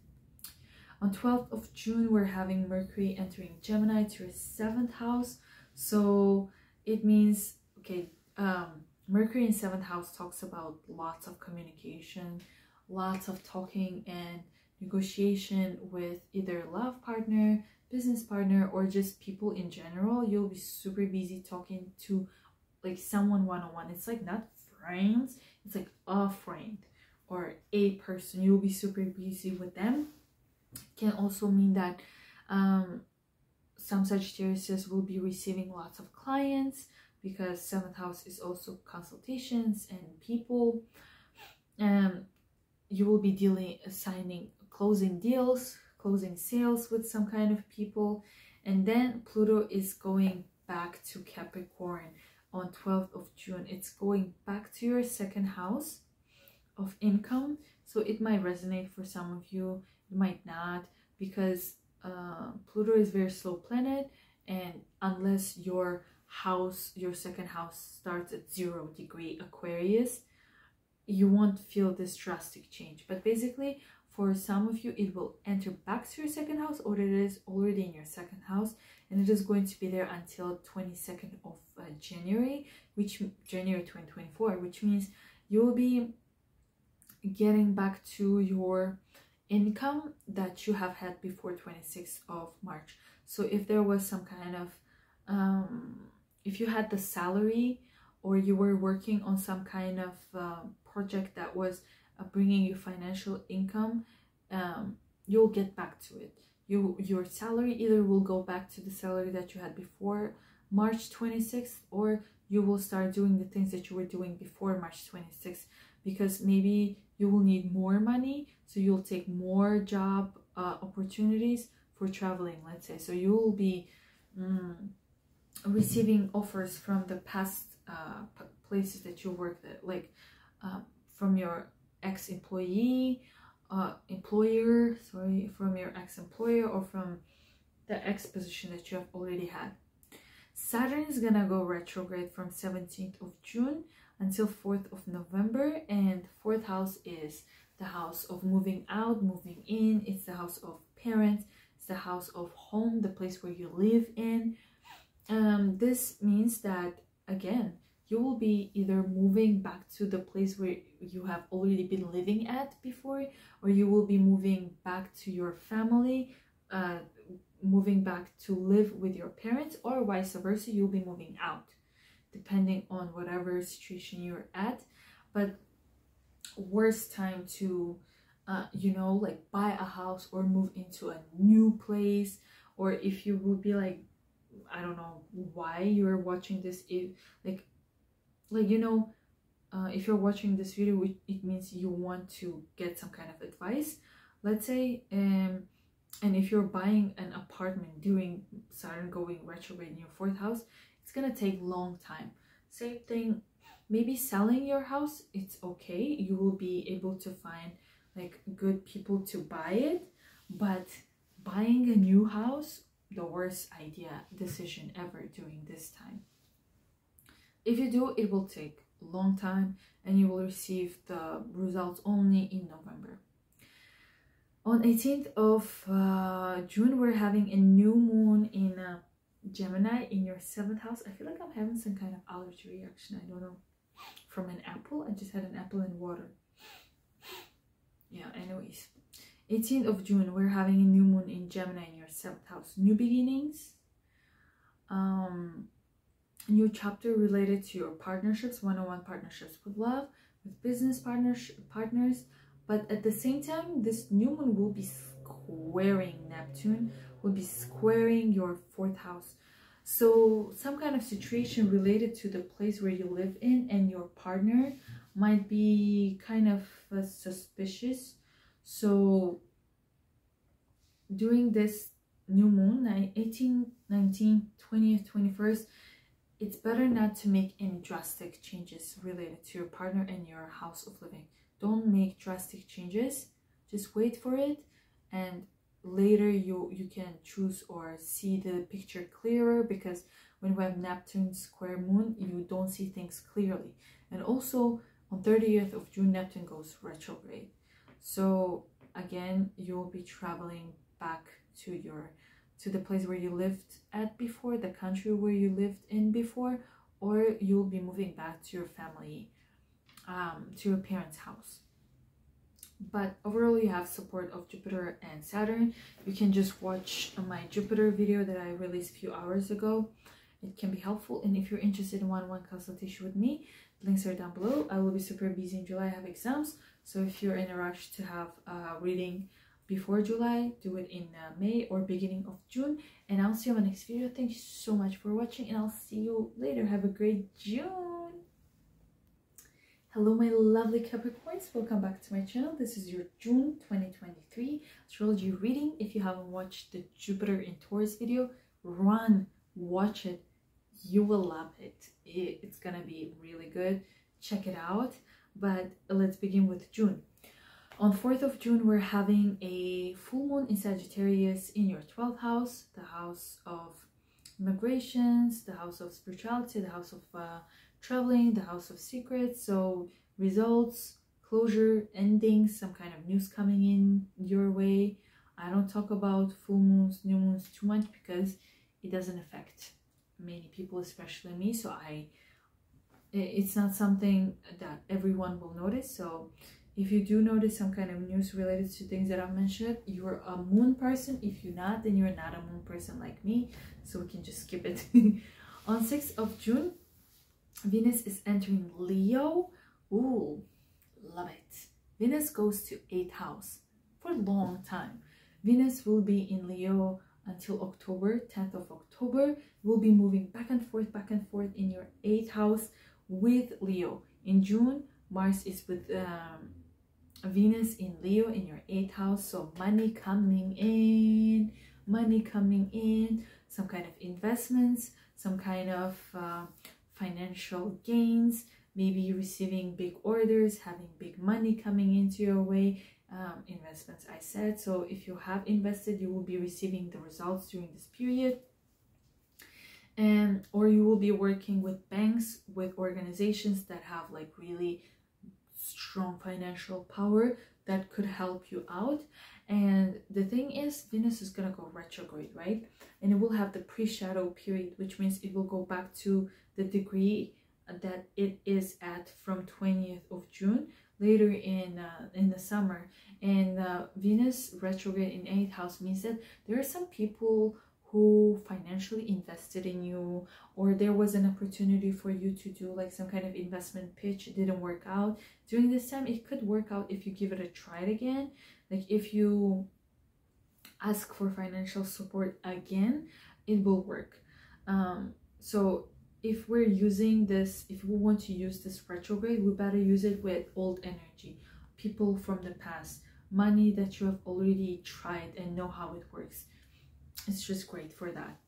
On 12th of June, we're having Mercury entering Gemini to your 7th house. So it means, okay, Mercury in 7th house talks about lots of communication, lots of talking and negotiation with either love partner, business partner, or just people in general. You'll be super busy talking to like someone one-on-one. It's like not friends, it's like a friend or a person. You'll be super busy with them. Can also mean that some Sagittarius will be receiving lots of clients, because 7th house is also consultations and people. You will be closing deals, closing sales with some kind of people. And then Pluto is going back to Capricorn on 12th of June. It's going back to your 2nd house of income. So it might resonate for some of you, it might not, because Pluto is a very slow planet, and unless your 2nd house starts at 0 degree Aquarius, you won't feel this drastic change. But basically, for some of you, it will enter back to your 2nd house, or it is already in your 2nd house, and it is going to be there until 22nd of January 2024, which means you will be getting back to your income that you have had before 26th of March. So if there was some kind of if you had the salary, or you were working on some kind of project that was bringing you financial income, you'll get back to it. Your salary either will go back to the salary that you had before March 26th, or you will start doing the things that you were doing before March 26th, because maybe you will need more money, so you'll take more job opportunities for traveling, let's say. So you will be receiving offers from the past places that you worked at, like from your ex-employee, from your ex-employer, or from the ex-position that you have already had. Saturn is gonna go retrograde from 17th of June until 4th of November, and 4th house is the house of moving out, moving in. It's the house of parents, it's the house of home, the place where you live in. This means that, again, you will be either moving back to the place where you have already been living at before, or you will be moving back to your family, moving back to live with your parents, or vice versa, you'll be moving out, depending on whatever situation you're at. But worst time to like buy a house or move into a new place, or if you will be like, I don't know why you're watching this, if if you're watching this video, it means you want to get some kind of advice, let's say, and if you're buying an apartment during Saturn going retrograde in your 4th house, it's gonna take long time. Same thing, maybe selling your house, it's okay, you will be able to find like good people to buy it, but buying a new house, the worst decision ever during this time. If you do, it will take a long time, and you will receive the results only in November. On 18th of June, we're having a new moon in Gemini in your 7th house. I feel like I'm having some kind of allergy reaction, I don't know, from an apple. I just had an apple and water. Yeah, anyways. 18th of June, we're having a new moon in Gemini in your 7th house. New beginnings. new chapter related to your partnerships, one-on-one partnerships with love, with business partners. But at the same time, this new moon will be squaring Neptune, will be squaring your 4th house. So some kind of situation related to the place where you live in and your partner might be kind of suspicious. So during this new moon, 18th, 19th, 20th, 21st, it's better not to make any drastic changes related to your partner and your house of living. Don't make drastic changes. Just wait for it, and later you can choose or see the picture clearer, because when we have Neptune square moon, you don't see things clearly. And also on 30th of June, Neptune goes retrograde. So again, you'll be traveling back to the place where you lived at before, the country where you lived in before, or you'll be moving back to your family, to your parents' house. But overall, you have support of Jupiter and Saturn. You can just watch my Jupiter video that I released a few hours ago. It can be helpful. And if you're interested in one-on-one consultation with me, links are down below. I will be super busy in July. I have exams. So if you're in a rush to have a reading before July, do it in May or beginning of June. And I'll see you on my next video. Thank you so much for watching, and I'll see you later. Have a great June. Hello my lovely Capricorns, welcome back to my channel. This is your June 2023 astrology reading. If you haven't watched the Jupiter in Taurus video, run, watch it. You will love it. It's gonna be really good. Check it out. But let's begin with June. On 4th of June, we're having a full moon in Sagittarius in your 12th house, the house of migrations, the house of spirituality, the house of traveling, the house of secrets. So results, closure, endings, some kind of news coming in your way. I don't talk about full moons, new moons too much because it doesn't affect many people, especially me. So it's not something that everyone will notice. So if you do notice some kind of news related to things that I've mentioned, you're a moon person. If you're not, then you're not a moon person like me. So we can just skip it. On 6th of June, Venus is entering Leo. Ooh, love it. Venus goes to 8th house for a long time. Venus will be in Leo until October, 10th of October. We'll be moving back and forth in your 8th house with Leo. In June, Mars is with Venus in Leo in your 8th house. So money coming in, some kind of investments, some kind of financial gains, maybe receiving big orders, having big money coming into your way. Investments, I said. So if you have invested, you will be receiving the results during this period. And or you will be working with banks, with organizations that have like really strong financial power that could help you out. And the thing is, Venus is gonna go retrograde, right? And it will have the pre-shadow period, which means it will go back to the degree that it is at from 20th of June later in the summer. And Venus retrograde in 8th house means that there are some people who financially invested in you, or there was an opportunity for you to do like some kind of investment pitch. It didn't work out during this time. It could work out if you give it a try again. Like if you ask for financial support again, it will work. So if we're using this, if we want to use this retrograde, we better use it with old energy, people from the past, money that you have already tried and know how it works. It's just great for that.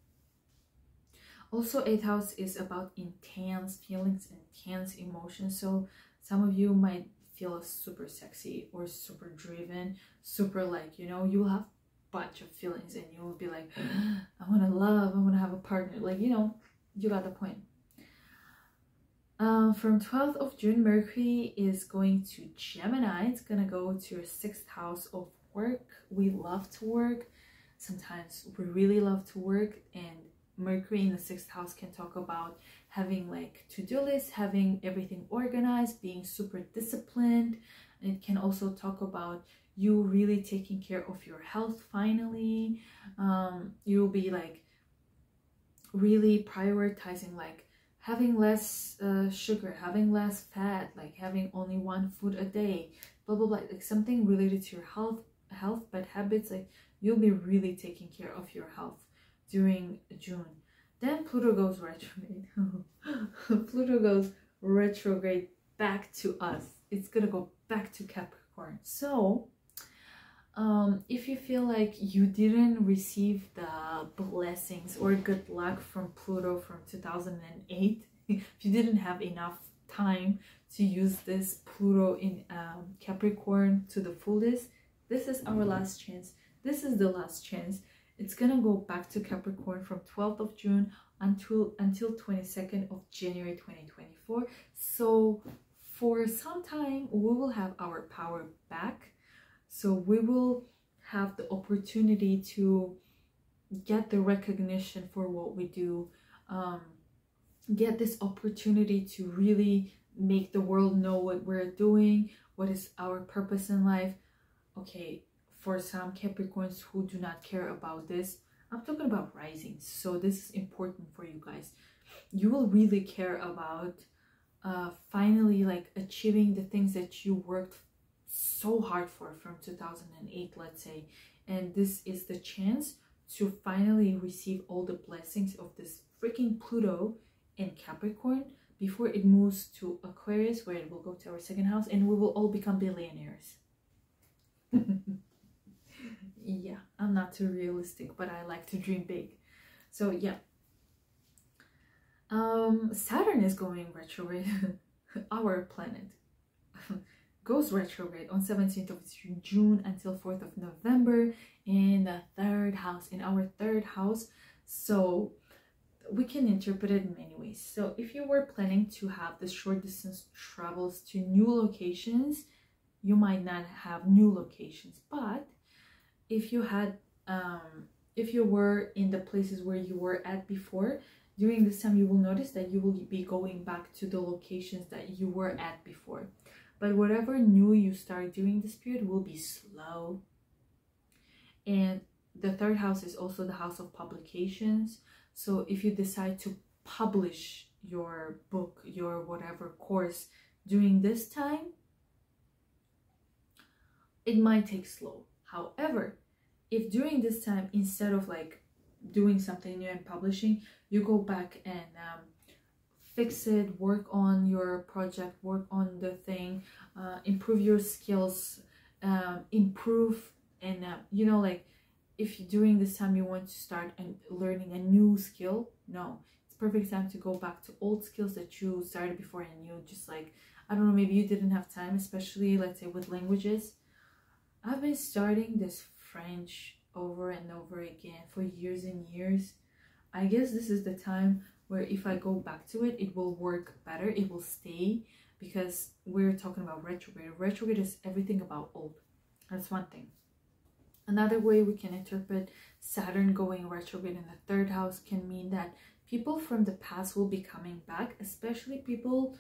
Also, 8th house is about intense feelings, intense emotions. So some of you might feel super sexy or super driven, super like, you know, you'll have a bunch of feelings and you will be like, I want to love, I want to have a partner. Like, you know, you got the point. From 12th of June, Mercury is going to Gemini. It's going to go to your 6th house of work. We love to work. Sometimes we really love to work, and Mercury in the 6th house can talk about having like to-do lists, having everything organized, being super disciplined. And it can also talk about you really taking care of your health finally. You'll be like really prioritizing like having less sugar, having less fat, like having only one food a day, blah blah blah, like something related to your health, bad habits. Like you'll be really taking care of your health during June. Then Pluto goes retrograde. Pluto goes retrograde back to us. It's gonna go back to Capricorn. So if you feel like you didn't receive the blessings or good luck from Pluto from 2008, if you didn't have enough time to use this Pluto in Capricorn to the fullest, this is our last chance. This is the last chance. It's gonna go back to Capricorn from 12th of June until 22nd of January 2024. So for some time we will have our power back. So we will have the opportunity to get the recognition for what we do, get this opportunity to really make the world know what we're doing, what is our purpose in life. Okay, for some Capricorns who do not care about this, I'm talking about rising. So this is important for you guys. You will really care about finally like achieving the things that you worked so hard for from 2008, let's say, and this is the chance to finally receive all the blessings of this freaking Pluto in Capricorn before it moves to Aquarius, where it will go to our second house and we will all become billionaires. Yeah, I'm not too realistic, but I like to dream big. So yeah, Saturn is going retrograde. Our planet goes retrograde on 17th of June until 4th of November in the third house, in our third house. So we can interpret it in many ways. So if you were planning to have the short distance travels to new locations, you might not have new locations, but if you had if you were in the places where you were at before, during this time you will notice that you will be going back to the locations that you were at before. But whatever new you start during this period will be slow. And the third house is also the house of publications. So if you decide to publish your book, your whatever course during this time, it might take slow. However, if during this time, instead of like doing something new and publishing, you go back and fix it, work on your project, work on the thing, improve your skills, improve, and you know, like if during this time you want to start and learning a new skill, no, it's perfect time to go back to old skills that you started before, and you just like, I don't know, maybe you didn't have time, especially let's say with languages. I've been starting this French over and over again for years and years. I guess this is the time where if I go back to it, it will work better, it will stay, because we're talking about retrograde. Retrograde is everything about old. That's one thing. Another way we can interpret Saturn going retrograde in the third house can mean that people from the past will be coming back, especially people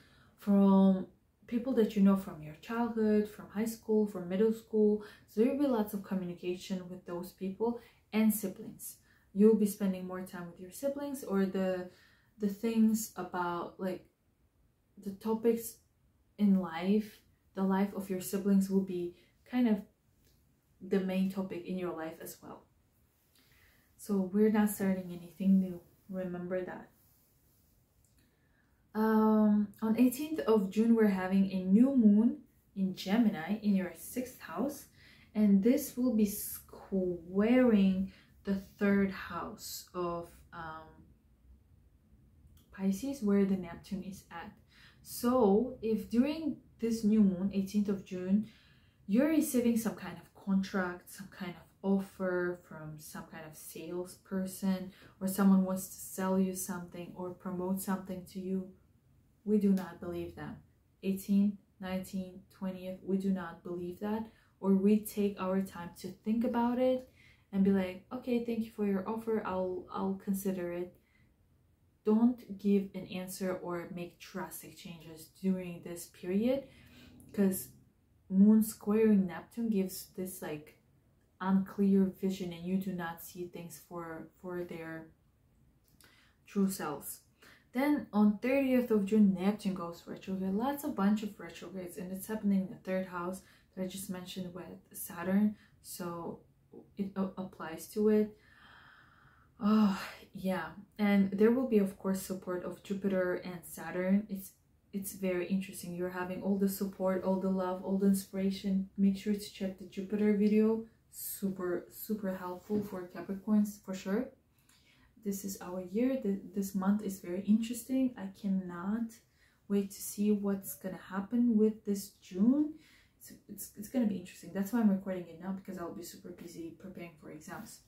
that you know from your childhood, from high school, from middle school. So there will be lots of communication with those people, and siblings. You'll be spending more time with your siblings, or the things about like the topics in life, the life of your siblings will be kind of the main topic in your life as well. So we're not starting anything new, remember that. On 18th of June, we're having a new moon in Gemini in your 6th house, and this will be squaring the third house of Pisces, where the Neptune is at. So if during this new moon, 18th of June, you're receiving some kind of contract, some kind of offer from some kind of salesperson, or someone wants to sell you something or promote something to you, we do not believe them. 18th, 19th, 20th, we do not believe that, or we take our time to think about it and be like, okay, thank you for your offer, I'll consider it. Don't give an answer or make drastic changes during this period, because moon squaring Neptune gives this like unclear vision, and you do not see things for their true selves. Then on 30th of June, Neptune goes retrograde. Bunch of retrogrades, and it's happening in the third house that I just mentioned with Saturn, so it applies to it. Oh yeah, and there will be of course support of Jupiter and Saturn. It's very interesting. You're having all the support, all the love, all the inspiration. Make sure to check the Jupiter video. Super helpful for Capricorns for sure. This is our year. This month is very interesting. I cannot wait to see what's gonna happen with this June. It's gonna be interesting. That's why I'm recording it now, because I'll be super busy preparing for exams.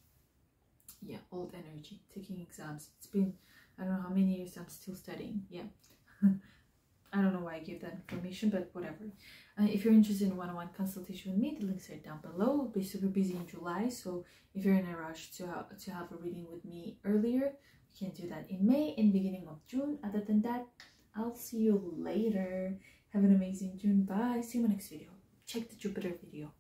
Yeah, old energy, taking exams. It's been, I don't know how many years I'm still studying. Yeah. I don't know why I gave that information, but whatever. If you're interested in one-on-one consultation with me, the links are down below. I'll be super busy in July, so if you're in a rush to have a reading with me earlier, you can do that in May and beginning of June. Other than that, I'll see you later. Have an amazing June. Bye. See you in my next video. Check the Jupiter video.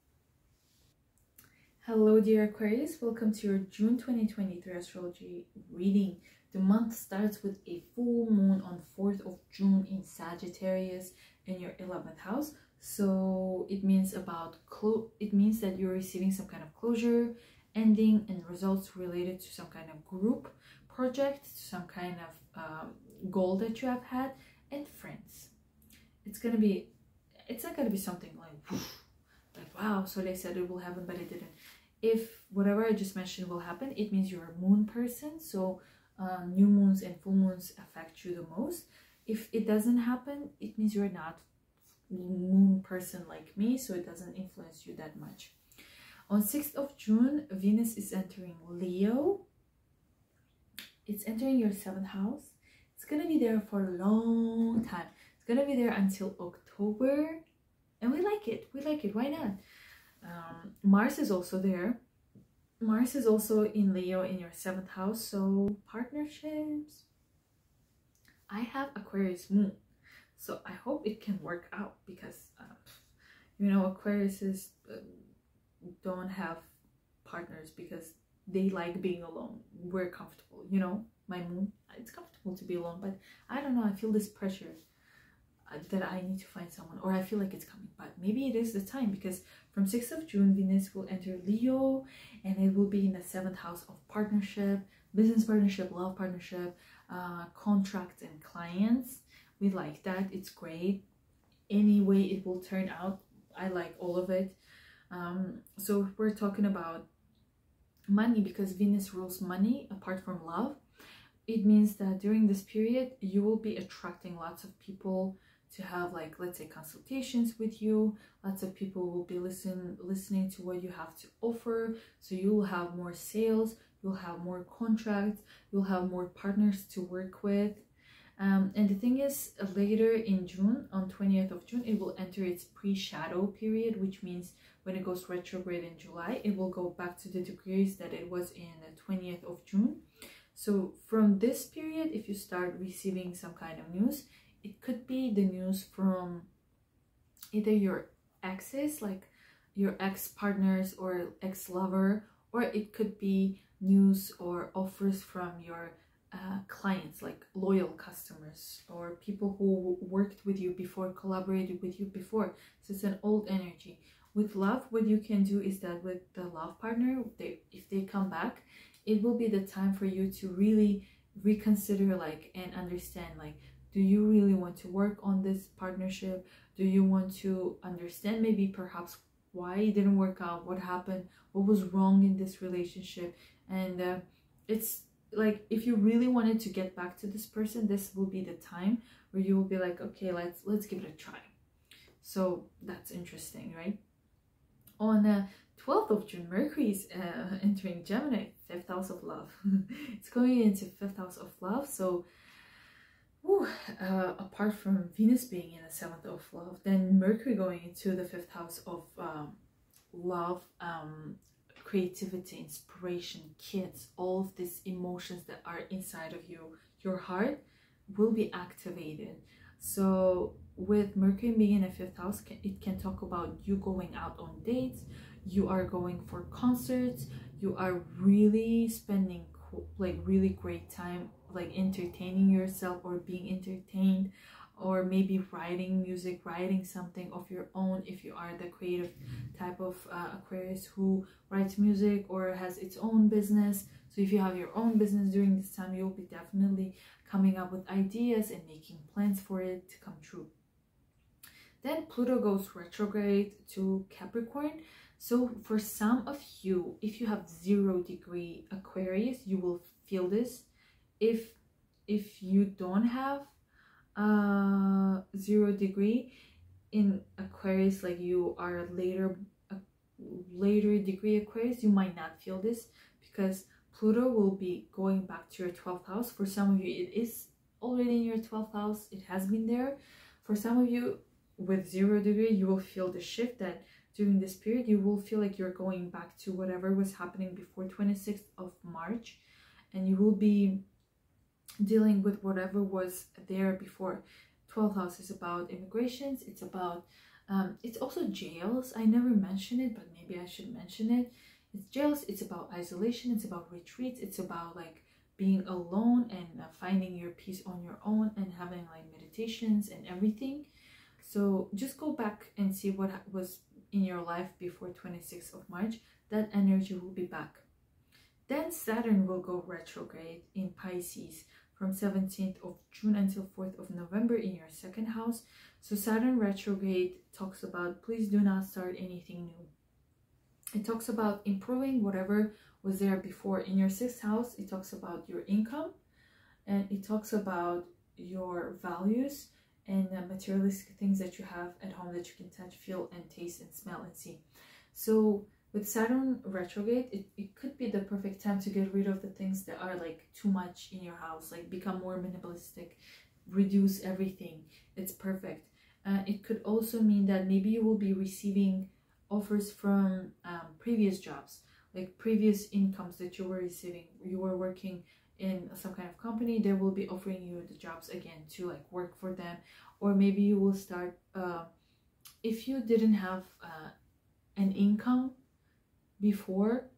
Hello dear Aquarius, welcome to your June 2023 astrology reading. The month starts with a full moon on 4th of June in Sagittarius in your 11th house. So it means that you're receiving some kind of closure, ending, and results related to some kind of group project, some kind of goal that you have had, and friends. It's not gonna be something like wow, so they said it will happen but it didn't. If whatever I just mentioned will happen, it means you're a moon person, so new moons and full moons affect you the most. If it doesn't happen, it means you're not moon person like me, so it doesn't influence you that much. On 6th of June, Venus is entering Leo. It's entering your 7th house. It's gonna be there for a long time. It's gonna be there until October, and we like it. Why not? Mars is also there. Mars is also in Leo in your 7th house, so partnerships. I have Aquarius moon, so I hope it can work out, because you know, Aquariuses don't have partners because they like being alone. We're comfortable, you know. My moon, it's comfortable to be alone, but I don't know, I feel this pressure that I need to find someone, or I feel like it's coming, but maybe it is the time, because from 6th of June Venus will enter Leo, and it will be in the 7th house of partnership, business partnership, love partnership, contracts and clients. We like that. It's great. Any way it will turn out, I like all of it. So if we're talking about money, because Venus rules money apart from love, it means that during this period you will be attracting lots of people to have, like, let's say, consultations with you. Lots of people will be listening to what you have to offer, so you will have more sales, you'll have more contracts, you'll have more partners to work with. And the thing is, later in June, on 20th of June, it will enter its pre-shadow period, which means when it goes retrograde in July, it will go back to the degrees that it was in the 20th of June. So from this period, if you start receiving some kind of news, it could be the news from either your exes, like your ex-partners or ex-lover, or it could be news or offers from your clients, like loyal customers or people who worked with you before, collaborated with you before. So it's an old energy. With love, what you can do is that with the love partner, if they come back, it will be the time for you to really reconsider, like, and understand, like, do you really want to work on this partnership? Do you want to understand maybe perhaps why it didn't work out? What happened? What was wrong in this relationship? And it's like, if you really wanted to get back to this person, this will be the time where you will be like, okay, let's give it a try. So that's interesting, right? On 12th of June, Mercury is entering Gemini, 5th house of love. It's going into 5th house of love. So apart from Venus being in the 7th of love, then Mercury going into the 5th house of love, creativity, inspiration, kids, all of these emotions that are inside of you, your heart will be activated. So with Mercury being in a 5th house, it can talk about you going out on dates, you are going for concerts, you are really spending like really great time like entertaining yourself or being entertained, or maybe writing music, writing something of your own if you are the creative type of Aquarius who writes music or has its own business. So if you have your own business during this time, you'll be definitely coming up with ideas and making plans for it to come true. Then Pluto goes retrograde to Capricorn. So for some of you, if you have 0-degree Aquarius, you will feel this. If you don't have 0-degree in Aquarius, like you are later degree Aquarius, you might not feel this, because Pluto will be going back to your 12th house. For some of you, it is already in your 12th house. It has been there. For some of you with 0-degree, you will feel the shift that during this period, you will feel like you're going back to whatever was happening before 26th of March, and you will be dealing with whatever was there before. 12th house is about immigrations. It's about it's also jails. I never mentioned it, but maybe I should mention it. It's jails. It's about isolation. It's about retreats. It's about like being alone and finding your peace on your own and having like meditations and everything. So just go back and see what was in your life before 26th of March. That energy will be back. Then Saturn will go retrograde in Pisces from 17th of June until 4th of November in your 2nd house. So Saturn retrograde talks about, please do not start anything new. It talks about improving whatever was there before. In your 6th house, it talks about your income, and it talks about your values and materialistic things that you have at home that you can touch, feel, and taste, and smell, and see. So with Saturn retrograde, it could be the perfect time to get rid of the things that are like too much in your house, like become more minimalistic, reduce everything. It's perfect. It could also mean that maybe you will be receiving offers from previous jobs, like previous incomes that you were receiving. You were working in some kind of company, they will be offering you the jobs again to like work for them. Or maybe you will start, if you didn't have an income before,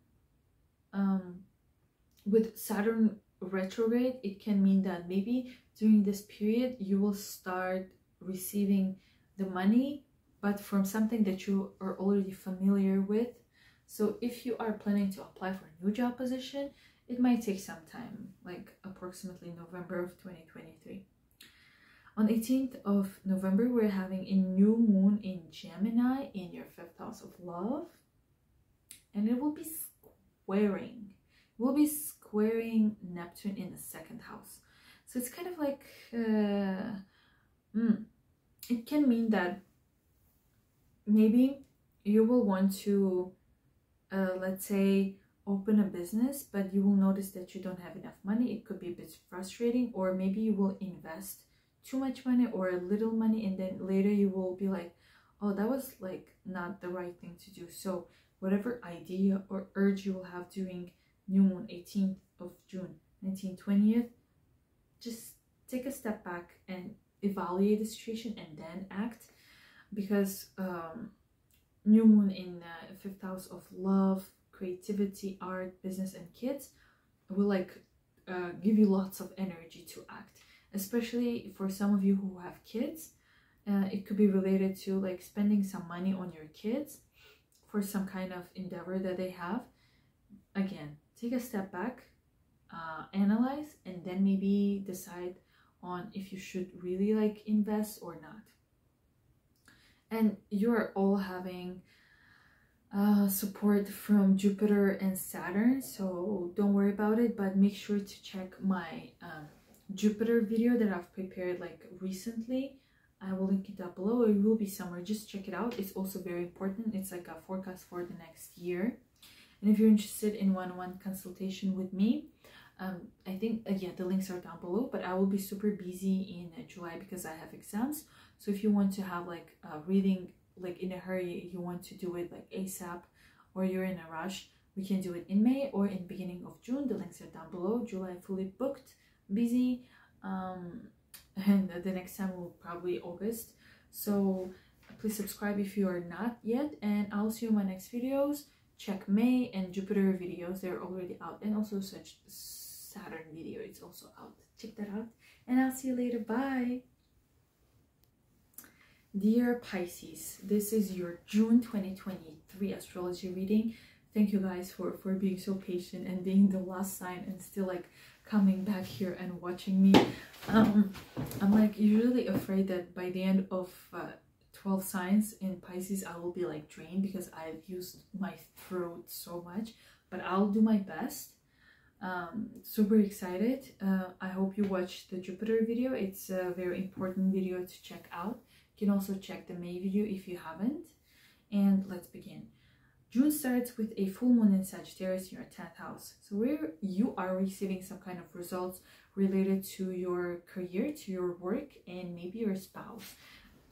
with Saturn retrograde, it can mean that maybe during this period you will start receiving the money, but from something that you are already familiar with. So if you are planning to apply for a new job position, it might take some time, like approximately November of 2023. On 18th of November, we're having a new moon in Gemini in your 5th house of love. And it will be squaring. We'll be squaring Neptune in the 2nd house. So it's kind of like, it can mean that maybe you will want to, let's say, open a business, but you will notice that you don't have enough money. It could be a bit frustrating, or maybe you will invest too much money or a little money, and then later you will be like, oh, that was like not the right thing to do. So whatever idea or urge you will have during new moon 18th of June, 19th, 20th, just take a step back and evaluate the situation and then act, because new moon in 5th house of love, creativity, art, business, and kids will like give you lots of energy to act, especially for some of you who have kids. It could be related to like spending some money on your kids for some kind of endeavor that they have. Again, take a step back, analyze, and then maybe decide on if you should really like invest or not. And you're all having support from Jupiter and Saturn, so don't worry about it, but make sure to check my Jupiter video that I've prepared like recently. I will link it down below. It will be somewhere. Just check it out. It's also very important. It's like a forecast for the next year. And if you're interested in one-on-one consultation with me, I think yeah, the links are down below, but I will be super busy in July because I have exams. So if you want to have like a reading like in a hurry, you want to do it like ASAP, or you're in a rush, we can do it in May or in beginning of June. The links are down below. July fully booked, busy, and the next time will probably August. So please subscribe if you are not yet, and I'll see you in my next videos. Check May and Jupiter videos, they're already out, and also Saturn video. It's also out. Check that out. And I'll see you later. Bye. Dear Pisces, this is your June 2023 astrology reading. Thank you guys for being so patient and being the last sign and still like coming back here and watching me. I'm like usually afraid that by the end of 12 signs in Pisces I will be like drained because I've used my throat so much, but I'll do my best. Super excited. I hope you watched the Jupiter video. It's a very important video to check out. You can also check the May video if you haven't. And let's begin. June starts with a full moon in Sagittarius in your 10th house. So where you are receiving some kind of results related to your career, to your work, and maybe your spouse.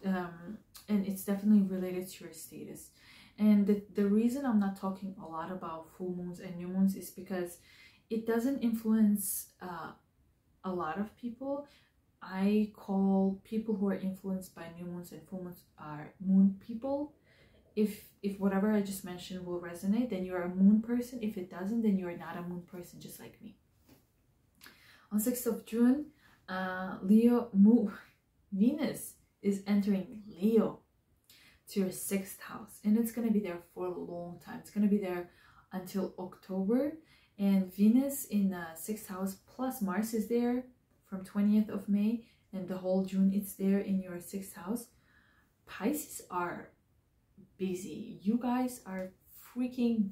And it's definitely related to your status. And the reason I'm not talking a lot about full moons and new moons is because it doesn't influence a lot of people. I call people who are influenced by new moons and full moons are moon people. If whatever I just mentioned will resonate, then you're a moon person. If it doesn't, then you're not a moon person, just like me. On 6th of June, Venus is entering Leo to your 6th house, and it's going to be there for a long time. It's going to be there until October, and Venus in the 6th house plus Mars is there from 20th of May, and the whole June it's there in your 6th house. Pisces are busy. You guys are freaking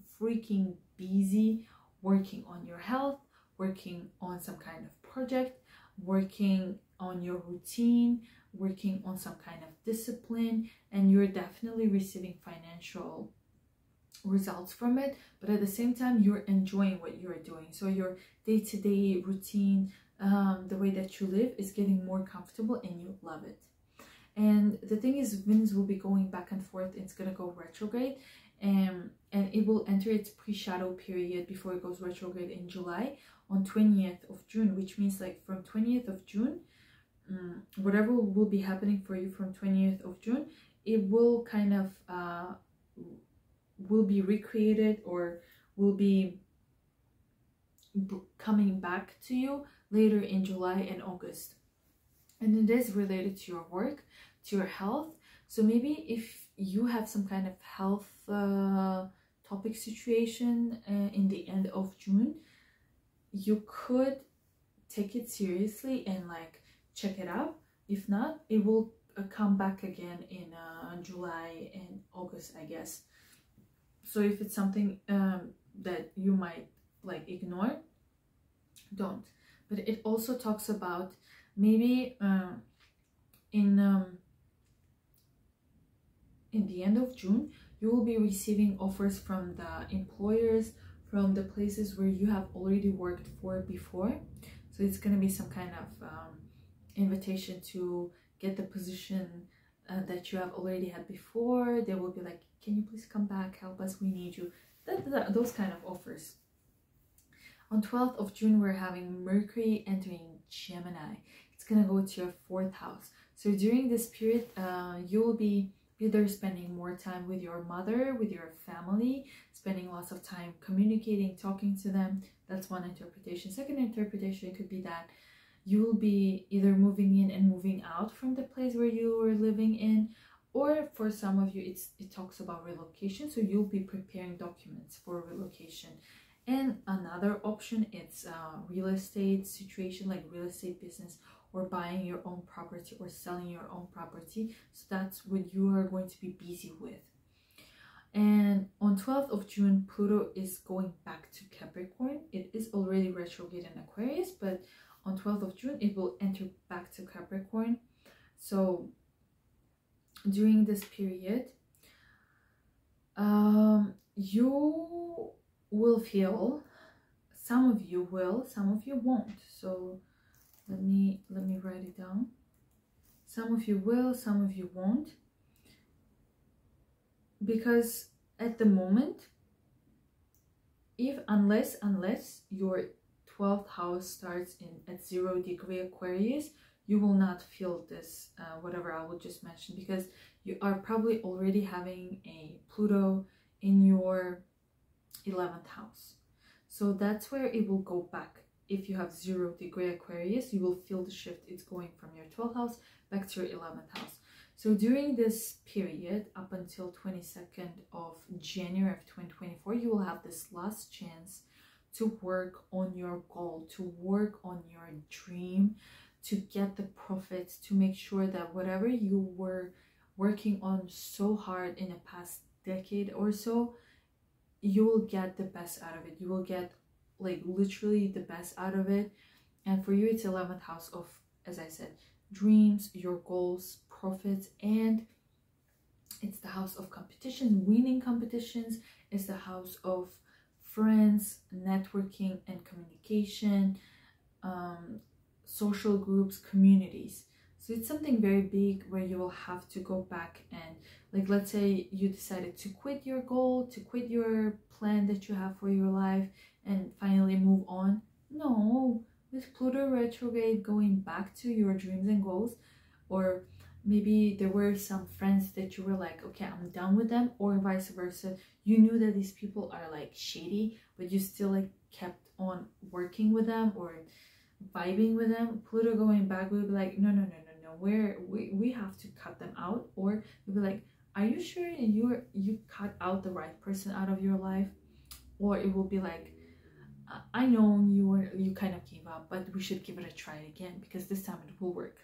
busy working on your health, working on some kind of project, working on your routine, working on some kind of discipline, and you're definitely receiving financial results from it, but at the same time you're enjoying what you're doing. So your day-to-day routine, the way that you live is getting more comfortable and you love it. And the thing is, Venus will be going back and forth. It's gonna go retrograde, and it will enter its pre-shadow period before it goes retrograde in July on 20th of June, which means like from 20th of June, whatever will be happening for you from 20th of June, it will kind of will be recreated or will be coming back to you later in July and August. And it is related to your work, to your health. So maybe if you have some kind of health topic situation in the end of June, you could take it seriously and like check it out. If not, it will come back again in July and August, I guess. So if it's something that you might like ignore, don't. But it also talks about maybe in the end of June, you will be receiving offers from the employers, from the places where you have already worked for before. So it's going to be some kind of invitation to get the position that you have already had before. They will be like, can you please come back, help us, we need you. Those kind of offers. On 12th of June, we're having Mercury entering Gemini. It's gonna go to your 4th house. So during this period, you will be either spending more time with your mother, with your family, spending lots of time communicating, talking to them. That's one interpretation. Second interpretation could be that you will be either moving in and moving out from the place where you were living in, or for some of you, it talks about relocation. So you'll be preparing documents for relocation. And another option, it's real estate situation, like real estate business, or buying your own property or selling your own property. So that's what you are going to be busy with. And on 12th of June, Pluto is going back to Capricorn. It is already retrograde in Aquarius, but on 12th of June, it will enter back to Capricorn. So during this period, you will feel, some of you will, some of you won't. So let me write it down. Some of you will, some of you won't, because at the moment, unless your 12th house starts at 0 degree Aquarius, you will not feel this whatever I will just mention, because you are probably already having a Pluto in your 11th house. So that's where it will go back if you have 0-degree Aquarius, you will feel the shift. It's going from your 12th house back to your 11th house. So during this period, up until 22nd of January of 2024, you will have this last chance to work on your goal, to work on your dream, to get the profits, to make sure that whatever you were working on so hard in the past decade or so, you will get the best out of it. You will get like literally the best out of it. And for you, it's 11th house of, as I said, dreams, your goals, profits, and it's the house of competition, winning competitions. It's the house of friends, networking and communication, social groups, communities. So it's something very big where you will have to go back and, like, let's say you decided to quit your goal, to quit your plan that you have for your life and finally move on. No, with Pluto retrograde going back to your dreams and goals, or maybe there were some friends that you were like, okay, I'm done with them, or vice versa. You knew that these people are like shady, but you still like kept on working with them or vibing with them. Pluto going back will be like, no, we have to cut them out. Or you'll be like, are you sure you cut out the right person out of your life? Or it will be like, I know you kind of gave up, but we should give it a try again because this time it will work.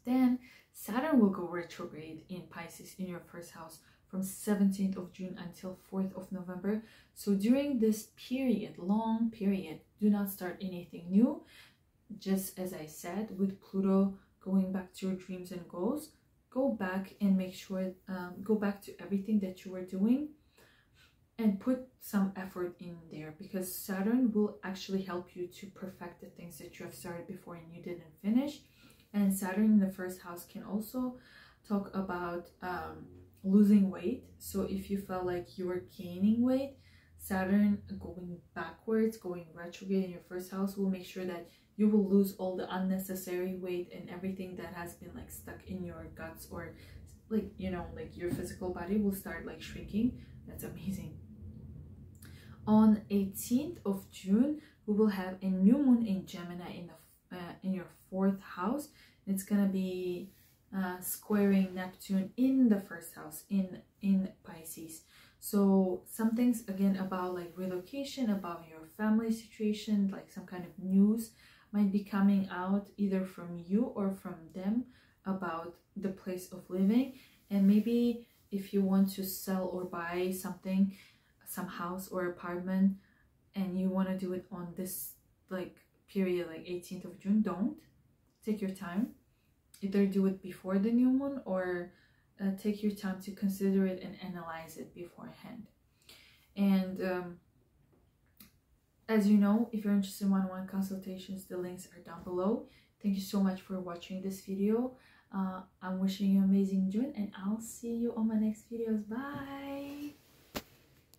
Then Saturn will go retrograde in Pisces in your first house from 17th of June until 4th of November. So during this period, long period, do not start anything new. Just as I said, with Pluto going back to your dreams and goals, go back and make sure, go back to everything that you were doing and put some effort in there, because Saturn will actually help you to perfect the things that you have started before and you didn't finish. And Saturn in the first house can also talk about losing weight. So if you felt like you were gaining weight, Saturn going backwards, going retrograde in your first house will make sure that you will lose all the unnecessary weight and everything that has been like stuck in your guts, or like, you know, like your physical body will start like shrinking. That's amazing. On 18th of June, we will have a new moon in Gemini in your 4th house. It's gonna be squaring Neptune in the first house in Pisces. So some things again about like relocation, about your family situation, like some kind of news might be coming out either from you or from them about the place of living. And maybe if you want to sell or buy something, some house or apartment, and you want to do it on this like period, like 18th of June, don't. Take your time. Either do it before the new moon or take your time to consider it and analyze it beforehand. And as you know, if you're interested in one-on-one consultations, the links are down below. Thank you so much for watching this video. I'm wishing you an amazing June, and I'll see you on my next videos. Bye!